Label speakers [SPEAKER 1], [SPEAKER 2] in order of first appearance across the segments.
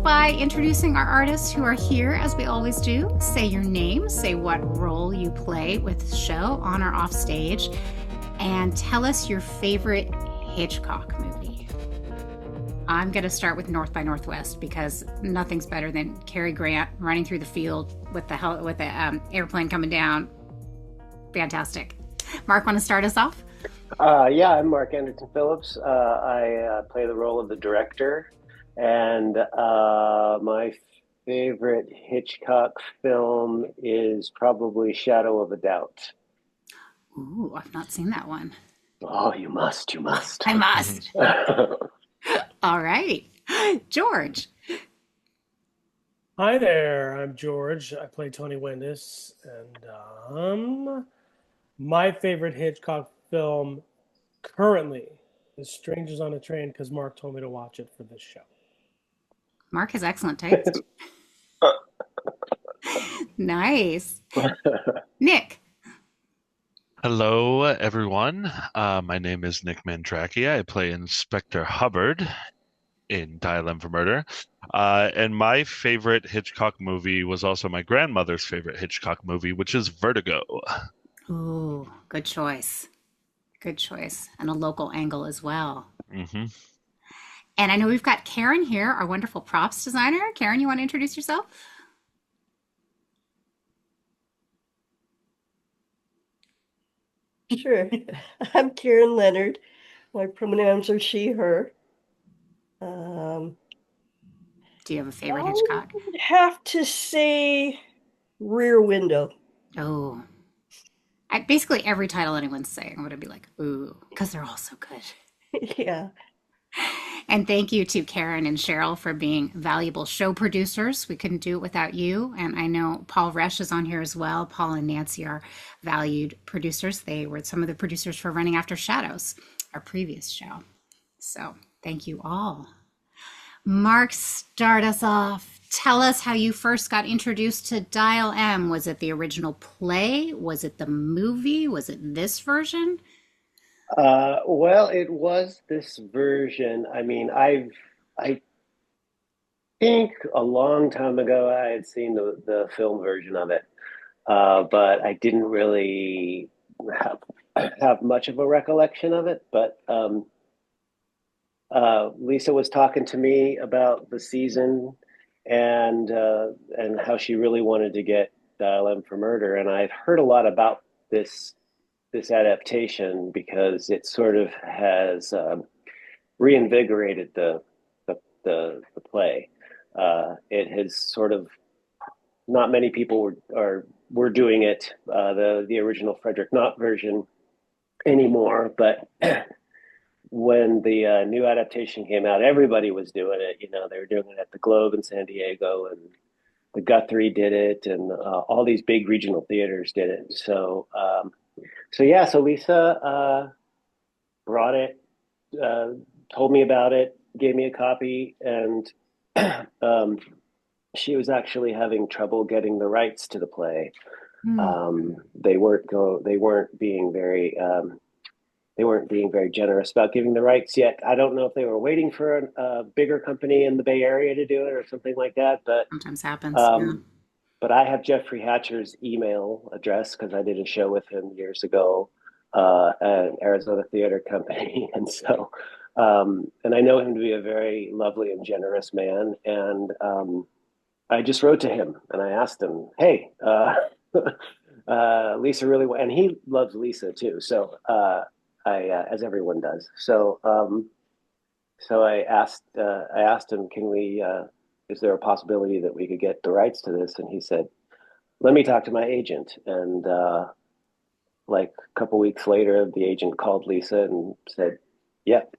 [SPEAKER 1] by introducing our artists who are here, as we always do. Say your name, say what role you play with the show, on or off stage, and tell us your favorite Hitchcock movie. I'm going to start with North by Northwest because nothing's better than Cary Grant running through the field with the airplane coming down. Fantastic. Mark, want to start us off?
[SPEAKER 2] Yeah, I'm Mark Anderson Phillips. I play the role of the director, and my favorite Hitchcock film is probably Shadow of a Doubt.
[SPEAKER 1] Ooh, I've not seen that one.
[SPEAKER 2] Oh, you must, you must.
[SPEAKER 1] I must. All right. George.
[SPEAKER 3] Hi there, I'm George. I play Tony Wendis, and my favorite Hitchcock film currently is Strangers on a Train because Mark told me to watch it for this show.
[SPEAKER 1] Mark has excellent taste. Nice. Nick.
[SPEAKER 4] Hello, everyone. My name is Nick Mandraki. I play Inspector Hubbard in Dial M for Murder. And my favorite Hitchcock movie was also my grandmother's favorite Hitchcock movie, which is Vertigo.
[SPEAKER 1] Ooh, good choice. Good choice. And a local angle as well.
[SPEAKER 4] Mm-hmm.
[SPEAKER 1] And I know we've got Karen here, our wonderful props designer. Karen, you want to introduce yourself?
[SPEAKER 5] Sure. I'm Karen Leonard. My pronouns are she, her.
[SPEAKER 1] Do you have a favorite
[SPEAKER 5] I
[SPEAKER 1] Hitchcock?
[SPEAKER 5] would have to say Rear Window.
[SPEAKER 1] Oh, basically every title anyone's saying, I'm going to be like, ooh, because they're all so good.
[SPEAKER 5] Yeah.
[SPEAKER 1] And thank you to Karen and Cheryl for being valuable show producers. We couldn't do it without you. And I know Paul Resch is on here as well. Paul and Nancy are valued producers. They were some of the producers for Running After Shadows, our previous show. So thank you all. Mark, start us off. Tell us how you first got introduced to Dial M. Was it the original play? Was it the movie? Was it this version?
[SPEAKER 2] Well, it was this version. I mean, I think a long time ago I had seen the film version of it, but I didn't really have much of a recollection of it. But Lisa was talking to me about the season and how she really wanted to get Dial M for Murder, and I've heard a lot about this adaptation because it sort of has reinvigorated the play. It has sort of not many people were doing it, the original Frederick Knott version anymore, but when the new adaptation came out, everybody was doing it. You know, they were doing it at the Globe in San Diego, and the Guthrie did it, and all these big regional theaters did it. So Lisa brought it, told me about it, gave me a copy, and she was actually having trouble getting the rights to the play. They weren't being very generous about giving the rights yet. I don't know if they were waiting for a bigger company in the Bay Area to do it or something like that. But
[SPEAKER 1] sometimes happens. Yeah.
[SPEAKER 2] But I have Jeffrey Hatcher's email address because I did a show with him years ago at Arizona Theater Company, and so and I know him to be a very lovely and generous man. And I just wrote to him and I asked him, "Hey, Lisa really," and he loves Lisa too. So as everyone does. So I asked him, "Can we? Is there a possibility that we could get the rights to this?" And he said, "Let me talk to my agent." And like a couple weeks later, the agent called Lisa and said, "Yep,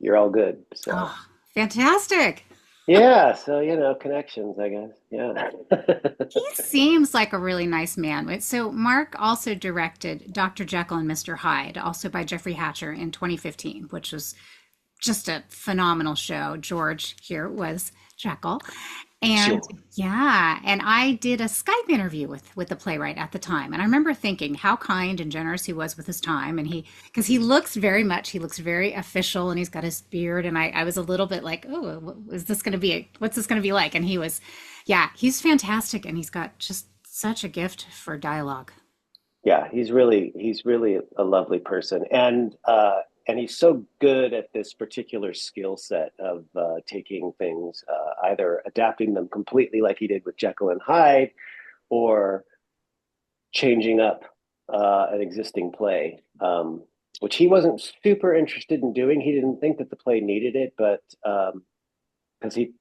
[SPEAKER 2] you're all good." So
[SPEAKER 1] fantastic.
[SPEAKER 2] Yeah, so connections, I guess. Yeah.
[SPEAKER 1] He seems like a really nice man. So Mark also directed Dr. Jekyll and Mr. Hyde, also by Jeffrey Hatcher in 2015, which was just a phenomenal show. George here was Jekyll. And
[SPEAKER 2] Sure.
[SPEAKER 1] yeah, and I did a Skype interview with the playwright at the time, and I remember thinking how kind and generous he was with his time, and because he looks very official, and he's got his beard, and I was a little bit like, oh, is this going to be what's this going to be like? And he was, yeah, he's fantastic, and he's got just such a gift for dialogue.
[SPEAKER 2] Yeah, he's really a lovely person, and he's so good at this particular skill set of taking things, either adapting them completely, like he did with Jekyll and Hyde, or changing up an existing play, which he wasn't super interested in doing. He didn't think that the play needed it, but because he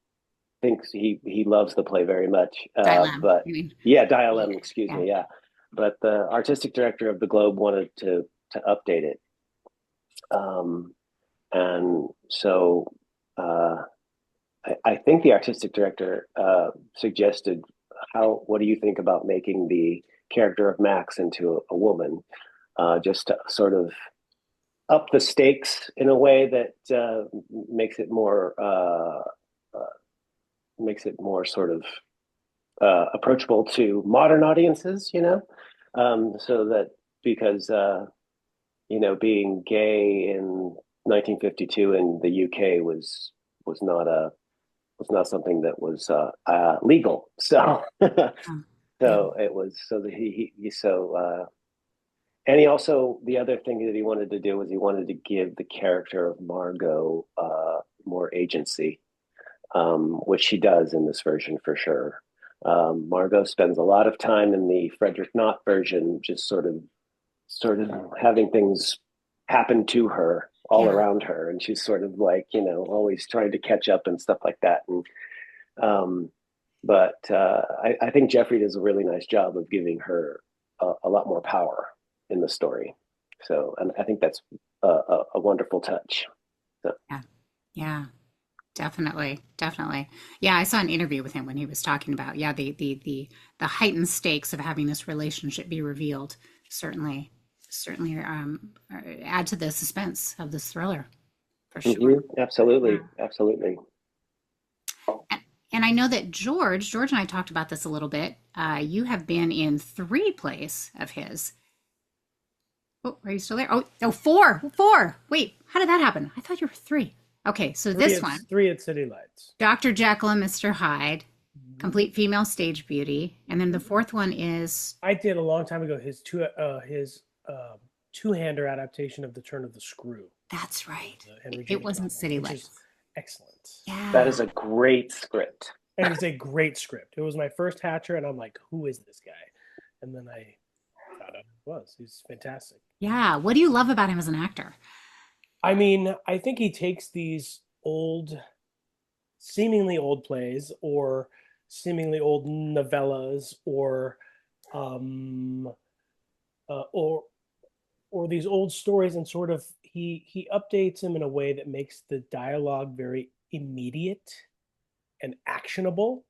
[SPEAKER 2] thinks he loves the play very much.
[SPEAKER 1] Dilemma,
[SPEAKER 2] But
[SPEAKER 1] I mean,
[SPEAKER 2] yeah, Dial M,
[SPEAKER 1] yeah,
[SPEAKER 2] excuse
[SPEAKER 1] yeah,
[SPEAKER 2] me, yeah. But the artistic director of the Globe wanted to update it, um, and so uh, I think the artistic director suggested, how what do you think about making the character of Max into a woman, just to sort of up the stakes in a way that makes it more sort of approachable to modern audiences, so that because being gay in 1952 in the UK was not a was not something that was legal. So
[SPEAKER 1] yeah, yeah,
[SPEAKER 2] so it was so that he so and he also, the other thing that he wanted to do was he wanted to give the character of Margot more agency, which she does in this version for sure. Margot spends a lot of time in the Frederick Knott version, just sort of having things happen to her all
[SPEAKER 1] yeah.
[SPEAKER 2] around her, and she's sort of like always trying to catch up and stuff like that. And um, but I think Jeffrey does a really nice job of giving her a lot more power in the story. So, and I think that's a wonderful touch. So,
[SPEAKER 1] Yeah. Yeah. Definitely, definitely. Yeah, I saw an interview with him when he was talking about, yeah, the heightened stakes of having this relationship be revealed certainly certainly add to the suspense of this thriller for sure. Yeah.
[SPEAKER 2] absolutely, absolutely.
[SPEAKER 1] And, and I know that George and I talked about this a little bit. You have been in three plays of his. Oh, are you still there? Oh, four, four. Wait, how did that happen? I thought you were three. Okay, so this one,
[SPEAKER 3] Three at City Lights.
[SPEAKER 1] Dr. Jekyll and Mr. Hyde, Complete Female Stage Beauty, and then the fourth one is
[SPEAKER 3] I did a long time ago his two-hander adaptation of The Turn of the Screw,
[SPEAKER 1] that's right.
[SPEAKER 3] Henry
[SPEAKER 1] It
[SPEAKER 3] James
[SPEAKER 1] wasn't
[SPEAKER 3] novel,
[SPEAKER 1] City
[SPEAKER 3] which is
[SPEAKER 1] Lights.
[SPEAKER 3] excellent.
[SPEAKER 2] That
[SPEAKER 1] Yeah.
[SPEAKER 2] is a great script.
[SPEAKER 3] And it's a great script. It was my first Hatcher, and I'm like, who is this guy? And then I found out who he was. He's fantastic.
[SPEAKER 1] Yeah. What do you love about him as an actor?
[SPEAKER 3] I mean, I think he takes these seemingly old plays, or seemingly old novellas, um, or these old stories, and sort of he updates them in a way that makes the dialogue very immediate and actionable.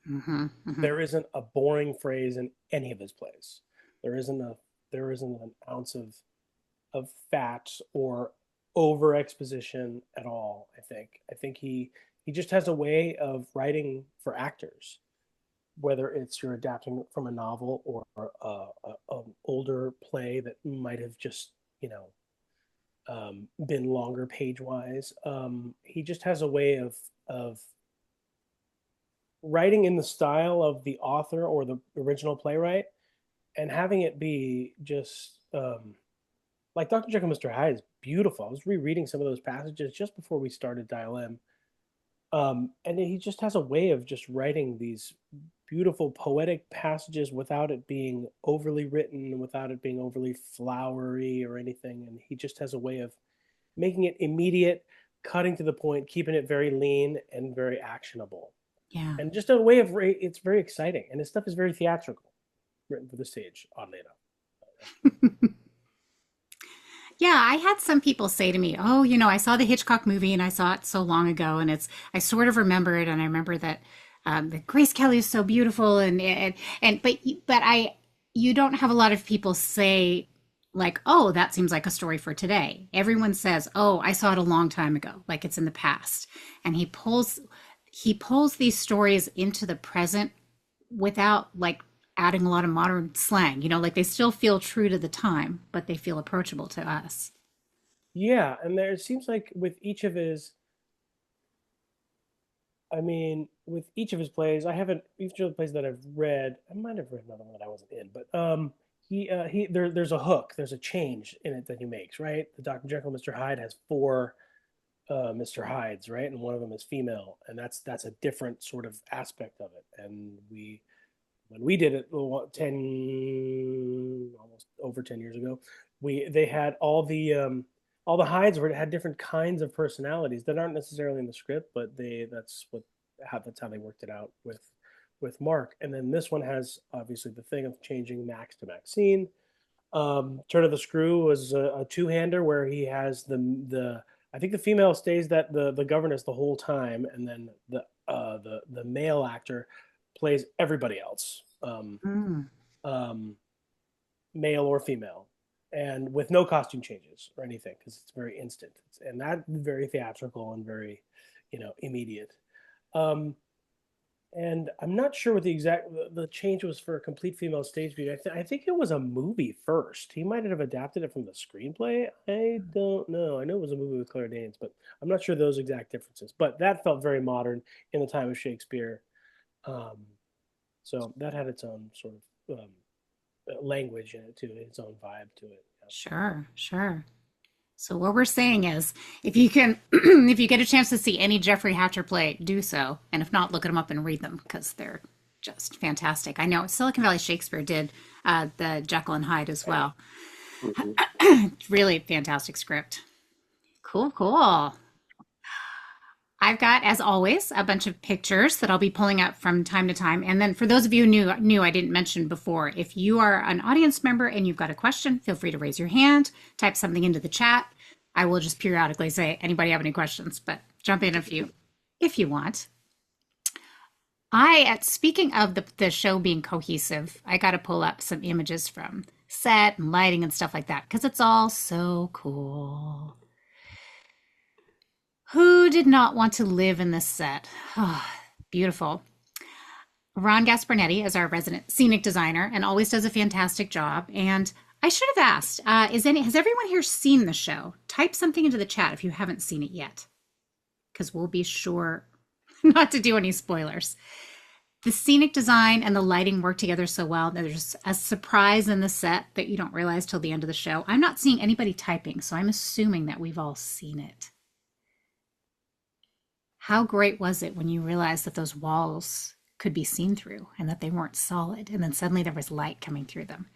[SPEAKER 1] Hmm, hmm.
[SPEAKER 3] There isn't a boring phrase in any of his plays. There isn't an ounce of fat or over exposition at all. I think he just has a way of writing for actors, whether it's you're adapting from a novel or an older play that might have just been longer page wise. He just has a way of writing in the style of the author or the original playwright, and having it be just like Dr. Jekyll and Mr. Hyde is beautiful. I was rereading some of those passages just before we started Dial M. And he just has a way of just writing these beautiful poetic passages without it being overly written, without it being overly flowery or anything. And he just has a way of making it immediate, cutting to the point, keeping it very lean and very actionable.
[SPEAKER 1] Yeah.
[SPEAKER 3] And just a way of, it's very exciting. And his stuff is very theatrical, written for the stage, oddly enough.
[SPEAKER 1] Yeah, I had some people say to me, "Oh, I saw the Hitchcock movie and I saw it so long ago, and I sort of remember it, and I remember that Grace Kelly is so beautiful, but you don't have a lot of people say like, oh, that seems like a story for today. Everyone says, oh, I saw it a long time ago, like it's in the past, and he pulls these stories into the present without like adding a lot of modern slang, like they still feel true to the time, but they feel approachable to us.
[SPEAKER 3] Yeah, and there it seems like with each of his, I mean, with each of his plays, I haven't each of the plays that I've read. I might have read another one that I wasn't in, but there's a hook, there's a change in it that he makes, right? The Dr. Jekyll, Mr. Hyde has four Mr. Hydes, right, and one of them is female, and that's a different sort of aspect of it. And we when we did it 10 almost over 10 years ago, we they had all the hides had different kinds of personalities that aren't necessarily in the script, but that's how they worked it out with Mark. And then this one has obviously the thing of changing Max to Maxine. Turn of the Screw was a two-hander where he has the I think the female stays the governess the whole time, and then the male actor plays everybody else,
[SPEAKER 1] Mm.
[SPEAKER 3] um, male or female, and with no costume changes or anything because it's very instant, and that very theatrical and very, immediate. Um, and I'm not sure what the change was for a complete female stage beauty. I think it was a movie first. He might have adapted it from the screenplay. I don't know. I know it was a movie with Claire Danes, but I'm not sure those exact differences. But that felt very modern in the time of Shakespeare. Um, so that had its own sort of language in it too, its own vibe to it.
[SPEAKER 1] Sure, sure. So what we're saying is, if you can, if you get a chance to see any Jeffrey Hatcher play, do so. And if not, look them up and read them because they're just fantastic. I know Silicon Valley Shakespeare did the Jekyll and Hyde as well.
[SPEAKER 2] Mhm.
[SPEAKER 1] Really fantastic script. Cool, cool. I've got, as always, a bunch of pictures that I'll be pulling up from time to time. And then for those of you who knew I didn't mention before, if you are an audience member and you've got a question, feel free to raise your hand, type something into the chat. I will just periodically say, anybody have any questions? But jump in if you want. Speaking of the show being cohesive, I got to pull up some images from set and lighting and stuff like that because it's all so cool. Who did not want to live in this set? Oh, beautiful. Ron Gaspernetti is our resident scenic designer and always does a fantastic job. And I should have asked, has everyone here seen the show? Type something into the chat if you haven't seen it yet, because we'll be sure not to do any spoilers. The scenic design and the lighting work together so well. There's a surprise in the set that you don't realize till the end of the show. I'm not seeing anybody typing, so I'm assuming that we've all seen it. How great was it when you realized that those walls could be seen through and that they weren't solid, and then suddenly there was light coming through them?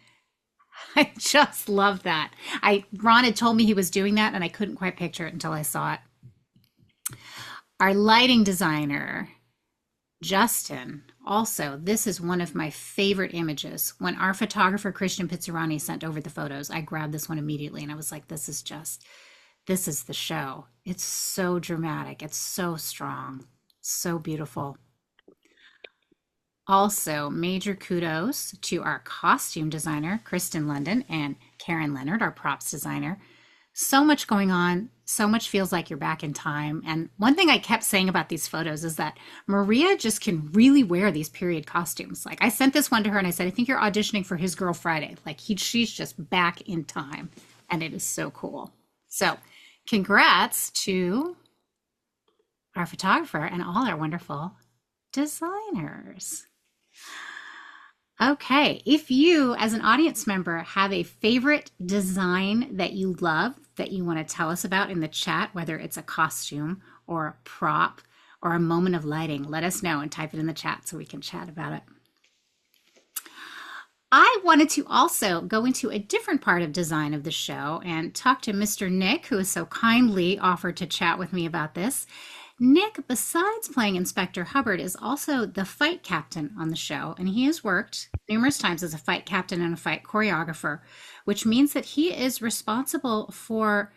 [SPEAKER 1] I just love that. Ron had told me he was doing that, and I couldn't quite picture it until I saw it. Our lighting designer, Justin, also, this is one of my favorite images. When our photographer, Christian Pizzarani, sent over the photos, I grabbed this one immediately, and I was like, this is the show. It's so dramatic. It's so strong. So beautiful. Also, major kudos to our costume designer, Kristen London, and Karen Leonard, our props designer. So much going on. So much feels like you're back in time. And one thing I kept saying about these photos is that Maria just can really wear these period costumes. Like I sent this one to her and I said, I think you're auditioning for His Girl Friday. Like she's just back in time. And it is so cool. So congrats to our photographer and all our wonderful designers. Okay, if you as an audience member have a favorite design that you love that you want to tell us about in the chat, whether it's a costume or a prop or a moment of lighting, let us know and type it in the chat so we can chat about it. I wanted to also go into a different part of design of the show and talk to Mr. Nick, who has so kindly offered to chat with me about this. Nick, besides playing Inspector Hubbard, is also the fight captain on the show, and he has worked numerous times as a fight captain and a fight choreographer, which means that he is responsible for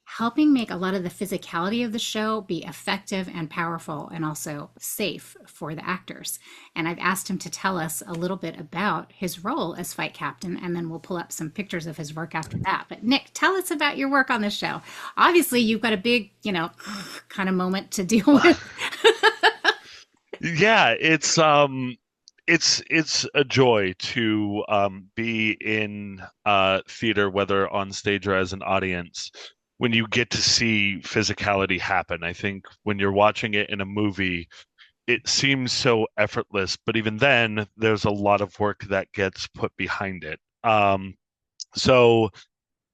[SPEAKER 1] helping make a lot of the physicality of the show be effective and powerful and also safe for the actors. And I've asked him to tell us a little bit about his role as fight captain, and then we'll pull up some pictures of his work after that. But Nick, tell us about your work on this show. Obviously, you've got a big, kind of moment to deal with.
[SPEAKER 4] Yeah, it's a joy to be in theater, whether on stage or as an audience, when you get to see physicality happen. I think when you're watching it in a movie, it seems so effortless, but even then, there's a lot of work that gets put behind it. So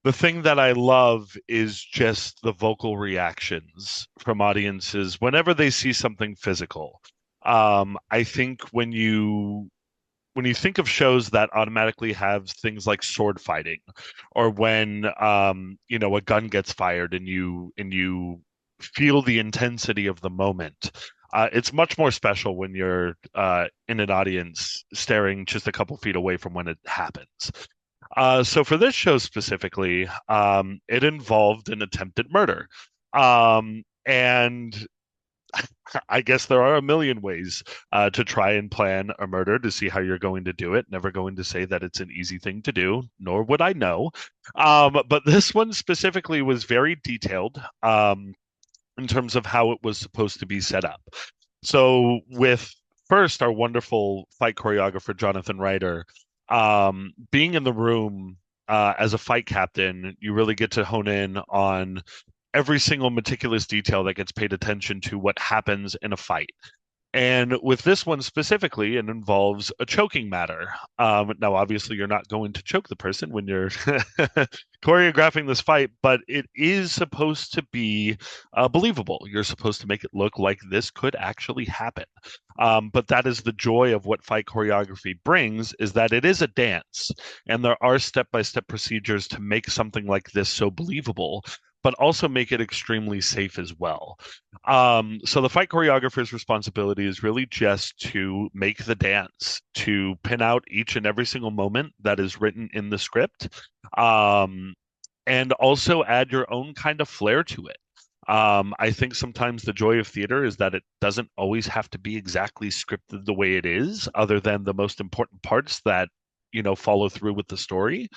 [SPEAKER 4] the thing that I love is just the vocal reactions from audiences whenever they see something physical. I think when you think of shows that automatically have things like sword fighting, or when a gun gets fired and you feel the intensity of the moment. It's much more special when you're in an audience staring just a couple feet away from when it happens. So for this show specifically, it involved an attempted murder. And I guess there are a million ways to try and plan a murder to see how you're going to do it. Never going to say that it's an easy thing to do, nor would I know. But this one specifically was very detailed in terms of how it was supposed to be set up. So with first our wonderful fight choreographer Jonathan Ryder, being in the room as a fight captain, you really get to hone in on every single meticulous detail that gets paid attention to what happens in a fight. And with this one specifically, it involves a choking matter. Now, obviously, you're not going to choke the person when you're choreographing this fight, but it is supposed to be believable. You're supposed to make it look like this could actually happen. But that is the joy of what fight choreography brings, is that it is a dance, and there are step-by-step procedures to make something like this so believable, but also make it extremely safe as well. So the fight choreographer's responsibility is really just to make the dance, to pin out each and every single moment that is written in the script, um, and also add your own kind of flair to it. I think sometimes the joy of theater is that it doesn't always have to be exactly scripted the way it is, other than the most important parts that, follow through with the story.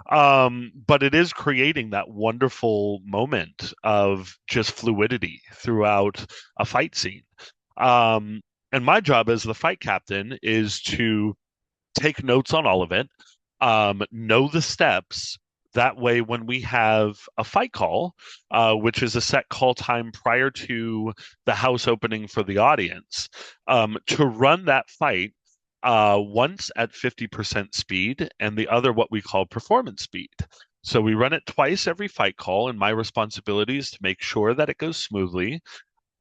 [SPEAKER 4] But it is creating that wonderful moment of just fluidity throughout a fight scene. Um, and my job as the fight captain is to take notes on all of it, know the steps. That way, when we have a fight call, which is a set call time prior to the house opening for the audience, to run that fight once at 50% speed and the other what we call performance speed. So we run it twice every fight call, and my responsibility is to make sure that it goes smoothly.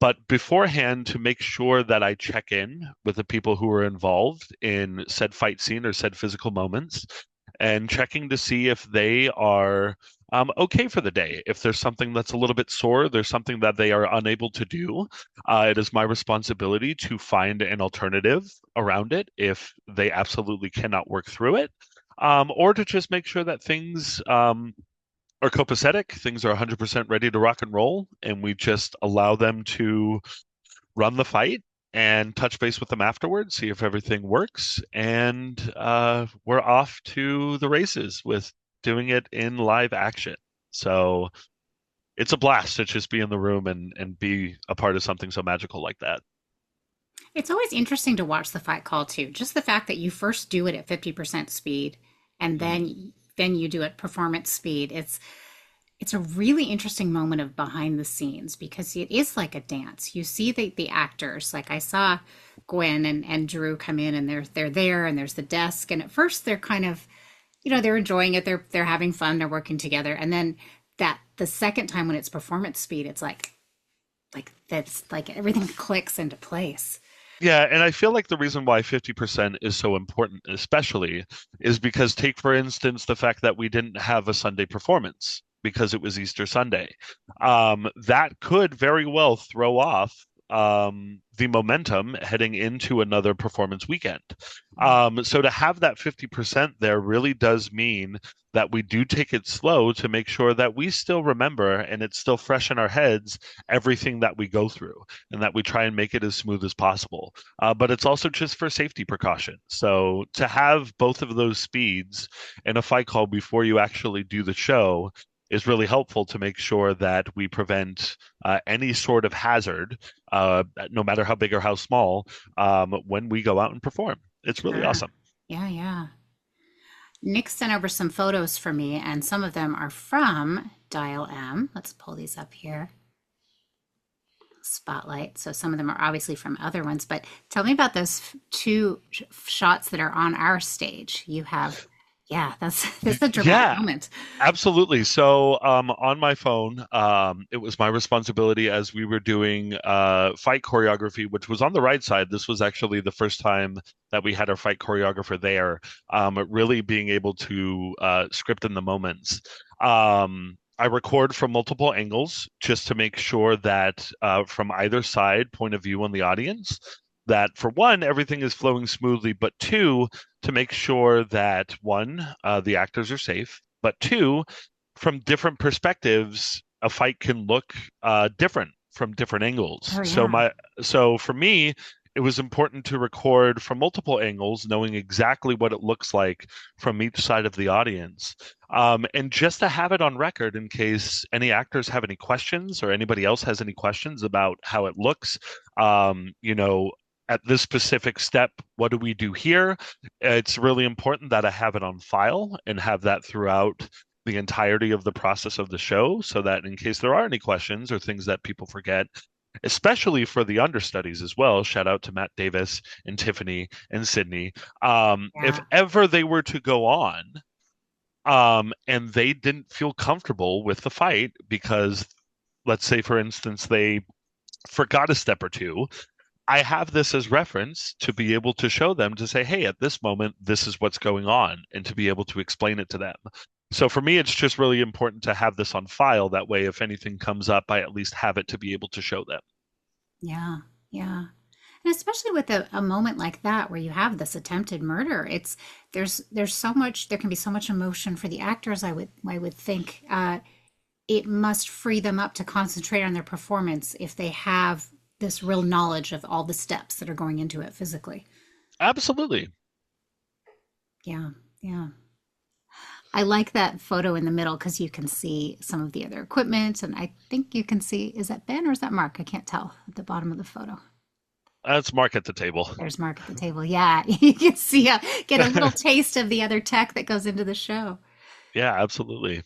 [SPEAKER 4] But beforehand, to make sure that I check in with the people who are involved in said fight scene or said physical moments, and checking to see if they are okay for the day. If there's something that's a little bit sore, there's something that they are unable to do, it is my responsibility to find an alternative around it if they absolutely cannot work through it, or to just make sure that things are copacetic, things are 100% ready to rock and roll, and we just allow them to run the fight and touch base with them afterwards, see if everything works, and we're off to the races with doing it in live action. So it's a blast to just be in the room and be a part of something so magical like that.
[SPEAKER 1] It's always interesting to watch the fight call too. Just the fact that you first do it at 50% speed and
[SPEAKER 4] Mhm.
[SPEAKER 1] then you do it performance speed. It's a really interesting moment of behind the scenes because it is like a dance. You see the actors. Like I saw Gwen and Drew come in and they're there and there's the desk and at first they're kind of, they're enjoying it. They're having fun. They're working together. And then that the second time when it's performance speed, it's like that's like everything clicks into place.
[SPEAKER 4] Yeah, and I feel like the reason why 50% is so important, especially, is because take, for instance, the fact that we didn't have a Sunday performance because it was Easter Sunday. That could very well throw off the momentum heading into another performance weekend. So to have that 50% there really does mean that we do take it slow to make sure that we still remember and it's still fresh in our heads everything that we go through and that we try and make it as smooth as possible. But it's also just for safety precaution. So to have both of those speeds in a fight call before you actually do the show is really helpful to make sure that we prevent any sort of hazard, no matter how big or how small, when we go out and perform. It's really
[SPEAKER 1] Sure.
[SPEAKER 4] awesome.
[SPEAKER 1] Yeah, yeah. Nick sent over some photos for me, and some of them are from Dial M. Let's pull these up here. Spotlight. So some of them are obviously from other ones, but tell me about those two shots that are on our stage. You have, yeah, that's a dramatic
[SPEAKER 4] Yeah,
[SPEAKER 1] moment.
[SPEAKER 4] absolutely. So, on my phone, it was my responsibility as we were doing fight choreography, which was on the right side. This was actually the first time that we had our fight choreographer there, really being able to script in the moments. I record from multiple angles just to make sure that from either side point of view on the audience, that for one, everything is flowing smoothly, but two, to make sure that one, the actors are safe, but two, from different perspectives, a fight can look different from different angles.
[SPEAKER 1] Oh,
[SPEAKER 4] So
[SPEAKER 1] yeah.
[SPEAKER 4] so for me, it was important to record from multiple angles, knowing exactly what it looks like from each side of the audience. And just to have it on record in case any actors have any questions or anybody else has any questions about how it looks, you know, at this specific step, what do we do here? It's really important that I have it on file and have that throughout the entirety of the process of the show so that in case there are any questions or things that people forget, especially for the understudies as well, shout out to Matt Davis and Tiffany and Sydney, if
[SPEAKER 1] Yeah.
[SPEAKER 4] ever they were to go on and they didn't feel comfortable with the fight because, let's say, for instance, they forgot a step or two, I have this as reference to be able to show them to say, hey, at this moment, this is what's going on, and to be able to explain it to them. So for me, it's just really important to have this on file. That way, if anything comes up, I at least have it to be able to show them.
[SPEAKER 1] Yeah. Yeah. And especially with a moment like that where you have this attempted murder, it's there's so much there can be so much emotion for the actors. I would think it must free them up to concentrate on their performance if they have this real knowledge of all the steps that are going into it physically.
[SPEAKER 4] Absolutely.
[SPEAKER 1] Yeah, yeah. I like that photo in the middle because you can see some of the other equipment, and I think you can see, is that Ben or is that Mark? I can't tell at the bottom of the photo.
[SPEAKER 4] That's Mark at the table.
[SPEAKER 1] There's Mark at the table. Yeah, you can see, get a little taste of the other tech that goes into the show.
[SPEAKER 4] Yeah, absolutely.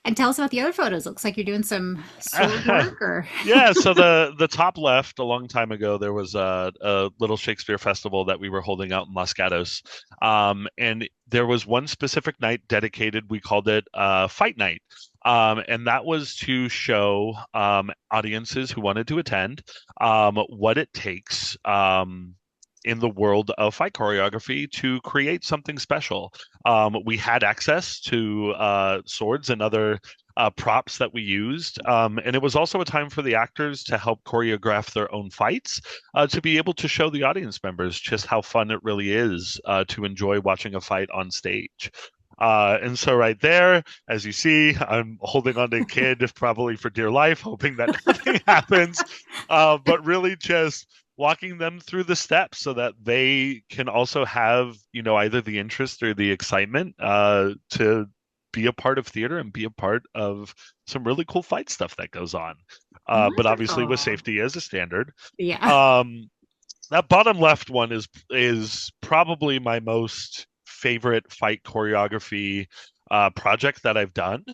[SPEAKER 1] And tell us about the other photos. Looks like you're doing some sword work or.
[SPEAKER 4] Yeah, so the top left, a long time ago, there was a little Shakespeare festival that we were holding out in Los Gatos, and there was one specific night dedicated. We called it Fight Night, and that was to show audiences who wanted to attend what it takes. In the world of fight choreography to create something special. We had access to swords and other props that we used. And it was also a time for the actors to help choreograph their own fights, to be able to show the audience members just how fun it really is to enjoy watching a fight on stage. And so right there, as you see, I'm holding on to a kid probably for dear life, hoping that nothing happens, but really just walking them through the steps so that they can also have, either the interest or the excitement to be a part of theater and be a part of some really cool fight stuff that goes on. But obviously with
[SPEAKER 1] Wonderful.
[SPEAKER 4] safety as a standard.
[SPEAKER 1] Yeah.
[SPEAKER 4] Um, that bottom left one is probably my most favorite fight choreography project that I've done.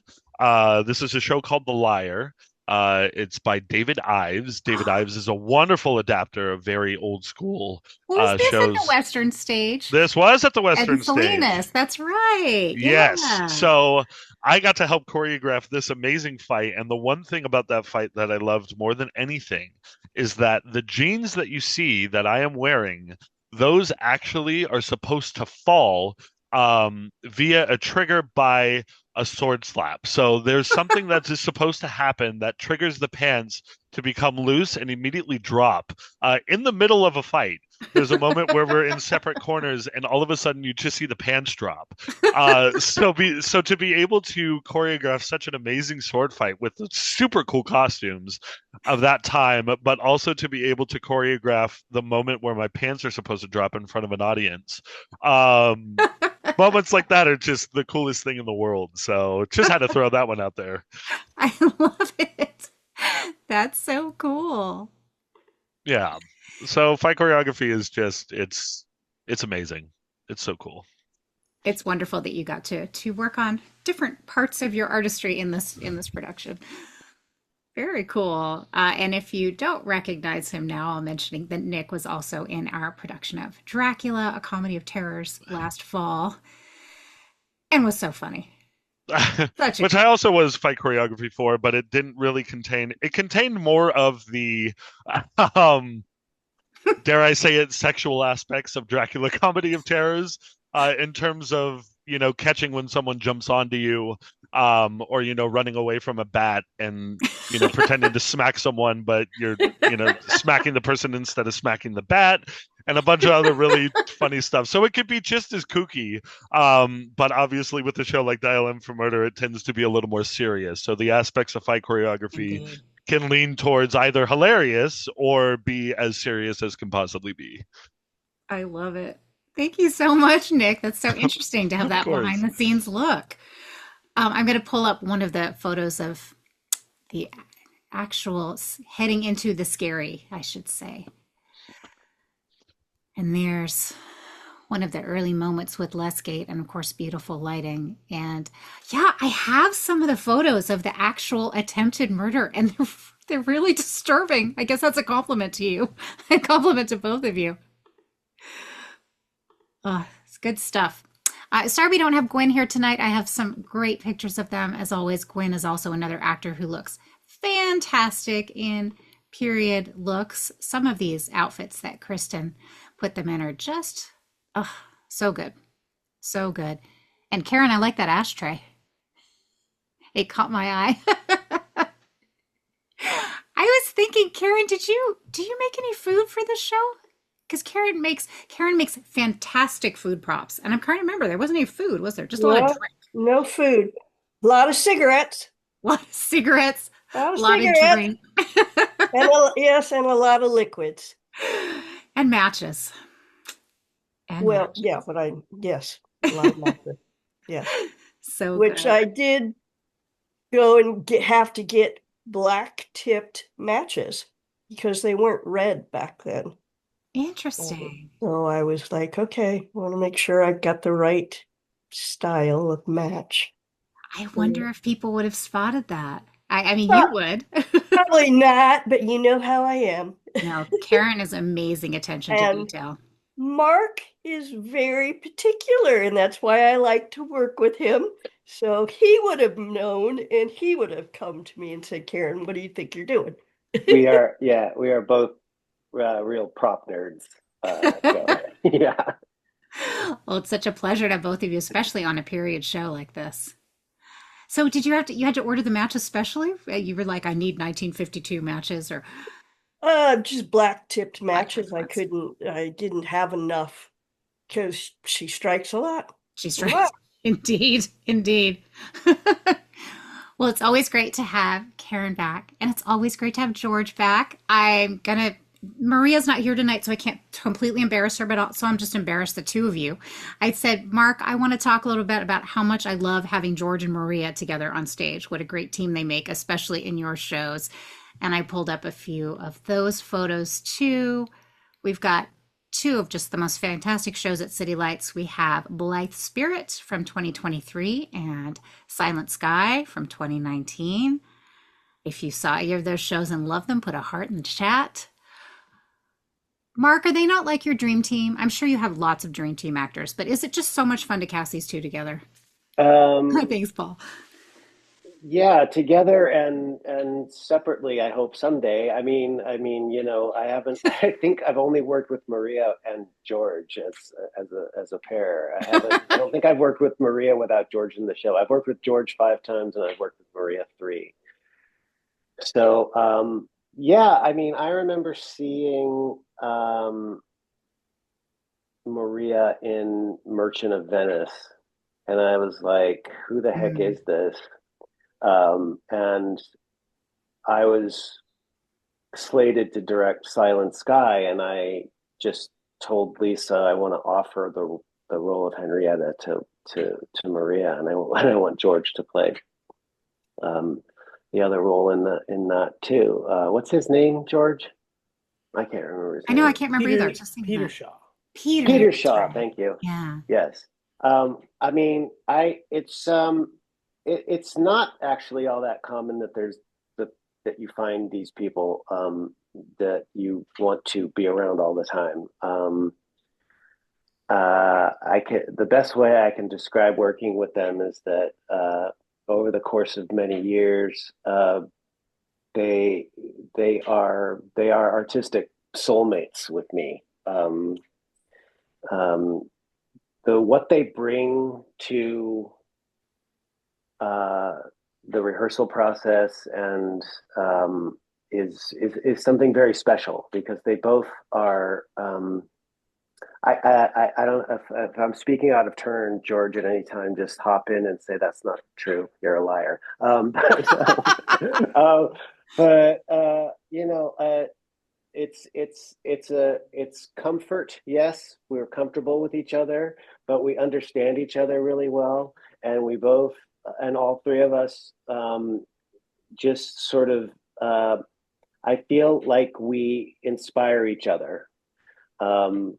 [SPEAKER 4] This is a show called The Liar. It's by David Ives. David Ives is a wonderful adapter of very old school
[SPEAKER 1] Was this at the
[SPEAKER 4] shows.
[SPEAKER 1] Western stage?
[SPEAKER 4] This was at the
[SPEAKER 1] At
[SPEAKER 4] Western
[SPEAKER 1] Salinas,
[SPEAKER 4] Stage.
[SPEAKER 1] that's right.
[SPEAKER 4] Yes.
[SPEAKER 1] Yeah.
[SPEAKER 4] So I got to help choreograph this amazing fight. And the one thing about that fight that I loved more than anything is that the jeans that you see that I am wearing, those actually are supposed to fall via a trigger by a sword slap. So there's something that is supposed to happen that triggers the pants to become loose and immediately drop in the middle of a fight. There's a moment where we're in separate corners, and all of a sudden you just see the pants drop. So to be able to choreograph such an amazing sword fight with the super cool costumes of that time, but also to be able to choreograph the moment where my pants are supposed to drop in front of an audience. Um, Moments like that are just the coolest thing in the world. So just had to throw that one out there.
[SPEAKER 1] I love it. That's so cool.
[SPEAKER 4] Yeah. So fight choreography is just it's amazing. It's so cool.
[SPEAKER 1] It's wonderful that you got to work on different parts of your artistry in this production. Very cool. And if you don't recognize him now, I'm mentioning that Nick was also in our production of Dracula, a comedy of terrors last fall, and was so funny. Such a
[SPEAKER 4] Which I also was fight choreography for, but it didn't really it contained more of the um dare I say it, sexual aspects of Dracula Comedy of Terrors, in terms of, catching when someone jumps onto you, or, running away from a bat and, pretending to smack someone, but you're, smacking the person instead of smacking the bat, and a bunch of other really funny stuff. So it could be just as kooky, but obviously with a show like Dial M for Murder, it tends to be a little more serious. So the aspects of fight choreography
[SPEAKER 1] indeed.
[SPEAKER 4] can lean towards either hilarious or be as serious as can possibly be.
[SPEAKER 1] I love it. Thank you so much, Nick. That's so interesting to have
[SPEAKER 4] Of
[SPEAKER 1] that behind
[SPEAKER 4] course.
[SPEAKER 1] the scenes look. I'm going to pull up one of the photos of the actual heading into the scary, I should say. And there's one of the early moments with Lesgate, and of course, beautiful lighting. And yeah, I have some of the photos of the actual attempted murder, and they're really disturbing. I guess that's a compliment to you, a compliment to both of you. Oh, it's good stuff. Sorry we don't have Gwen here tonight. I have some great pictures of them. As always, Gwen is also another actor who looks fantastic in period looks. Some of these outfits that Kristen put them in are just, oh, so good. So good. And Karen, I like that ashtray. It caught my eye. I was thinking, Karen, do you make any food for the show? Because Karen makes fantastic food props, and I'm trying to remember there wasn't any food, was there? Just a lot of
[SPEAKER 5] No,
[SPEAKER 1] drink,
[SPEAKER 5] no food. A lot of cigarettes.
[SPEAKER 1] a lot of cigarettes,
[SPEAKER 5] A lot
[SPEAKER 1] a
[SPEAKER 5] of
[SPEAKER 1] lot of
[SPEAKER 5] cigarettes.
[SPEAKER 1] drink,
[SPEAKER 5] And yes, and a lot of liquids.
[SPEAKER 1] and matches, and
[SPEAKER 5] Well,
[SPEAKER 1] matches.
[SPEAKER 5] yeah, yes, a lot of liquids. Yes.
[SPEAKER 1] So
[SPEAKER 5] Which
[SPEAKER 1] good.
[SPEAKER 5] I did go and have to get black tipped matches because they weren't red back then.
[SPEAKER 1] Interesting.
[SPEAKER 5] So I was like, okay, I want to make sure I've got the right style of match.
[SPEAKER 1] I
[SPEAKER 5] Mm.
[SPEAKER 1] wonder if people would have spotted that. I mean, you
[SPEAKER 5] Well,
[SPEAKER 1] would.
[SPEAKER 5] probably not, but you know how I am.
[SPEAKER 1] No, Karen is amazing attention to
[SPEAKER 5] And
[SPEAKER 1] detail.
[SPEAKER 5] Mark is very particular, and that's why I like to work with him. So he would have known, and he would have come to me and said, Karen, what do you think you're doing?
[SPEAKER 2] We are both real prop nerds. So yeah.
[SPEAKER 1] Well, it's such a pleasure to have both of you, especially on a period show like this. So, did you had to order the matches specially? You were like, I need 1952 matches or
[SPEAKER 5] Just black tipped
[SPEAKER 1] black tip
[SPEAKER 5] matches.
[SPEAKER 1] ones.
[SPEAKER 5] I didn't have enough because she strikes a lot.
[SPEAKER 1] She's
[SPEAKER 5] A
[SPEAKER 1] right.
[SPEAKER 5] lot.
[SPEAKER 1] Indeed, indeed. Well, it's always great to have Karen back, and it's always great to have George back. Maria's not here tonight, so I can't completely embarrass her, but also I'm just embarrassed the two of you. I said, Mark, I want to talk a little bit about how much I love having George and Maria together on stage. What a great team they make, especially in your shows. And I pulled up a few of those photos too. We've got two of just the most fantastic shows at City Lights. We have Blithe Spirit from 2023 and Silent Sky from 2019. If you saw either of those shows and love them, put a heart in the chat. Mark, are they not like your dream team? I'm sure you have lots of dream team actors, but is it just so much fun to cast these two together?
[SPEAKER 2] Um,
[SPEAKER 1] Thanks, Paul.
[SPEAKER 2] yeah, together and separately, I hope someday. I haven't. I think I've only worked with Maria and George as a pair. I haven't. I don't think I've worked with Maria without George in the show. I've worked with George 5 times, and I've worked with Maria 3. So, yeah, I remember seeing Maria in Merchant of Venice, and I was like, "Who the heck
[SPEAKER 1] Mm.
[SPEAKER 2] is this?" And I was slated to direct Silent Sky, and I just told Lisa I want to offer the role of Henrietta to Maria, and and I want George to play the other role in that too. What's his name, George? I can't remember his
[SPEAKER 1] I know I
[SPEAKER 2] name.
[SPEAKER 1] can't remember either.
[SPEAKER 3] Peter
[SPEAKER 1] Just thinking
[SPEAKER 3] Peter
[SPEAKER 1] that.
[SPEAKER 3] Shaw.
[SPEAKER 1] Peter,
[SPEAKER 2] Peter
[SPEAKER 1] that's
[SPEAKER 2] Shaw.
[SPEAKER 1] right.
[SPEAKER 2] Thank you.
[SPEAKER 1] Yeah.
[SPEAKER 2] Yes. I mean, it's not actually all that common that that you find these people that you want to be around all the time. The best way I can describe working with them is that over the course of many years, they they are artistic soulmates with me. Um, what they bring to uh, the rehearsal process and is something very special because they both are. I don't if I'm speaking out of turn, George. At any time, just hop in and say that's not true. You're a liar. You know, it's comfort. Yes, we're comfortable with each other, but we understand each other really well, and we both and all three of us just sort of. I feel like we inspire each other. Um,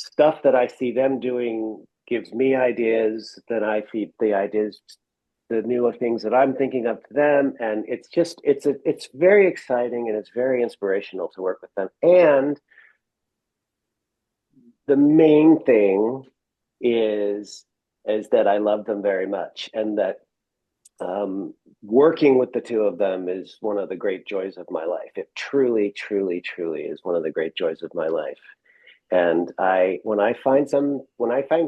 [SPEAKER 2] Stuff that I see them doing gives me ideas. Then I feed the ideas, the newer things that I'm thinking of to them, and it's very exciting and it's very inspirational to work with them. And the main thing is is that I love them very much, and that working with the two of them is one of the great joys of my life. It truly, truly, truly is one of the great joys of my life. And when I find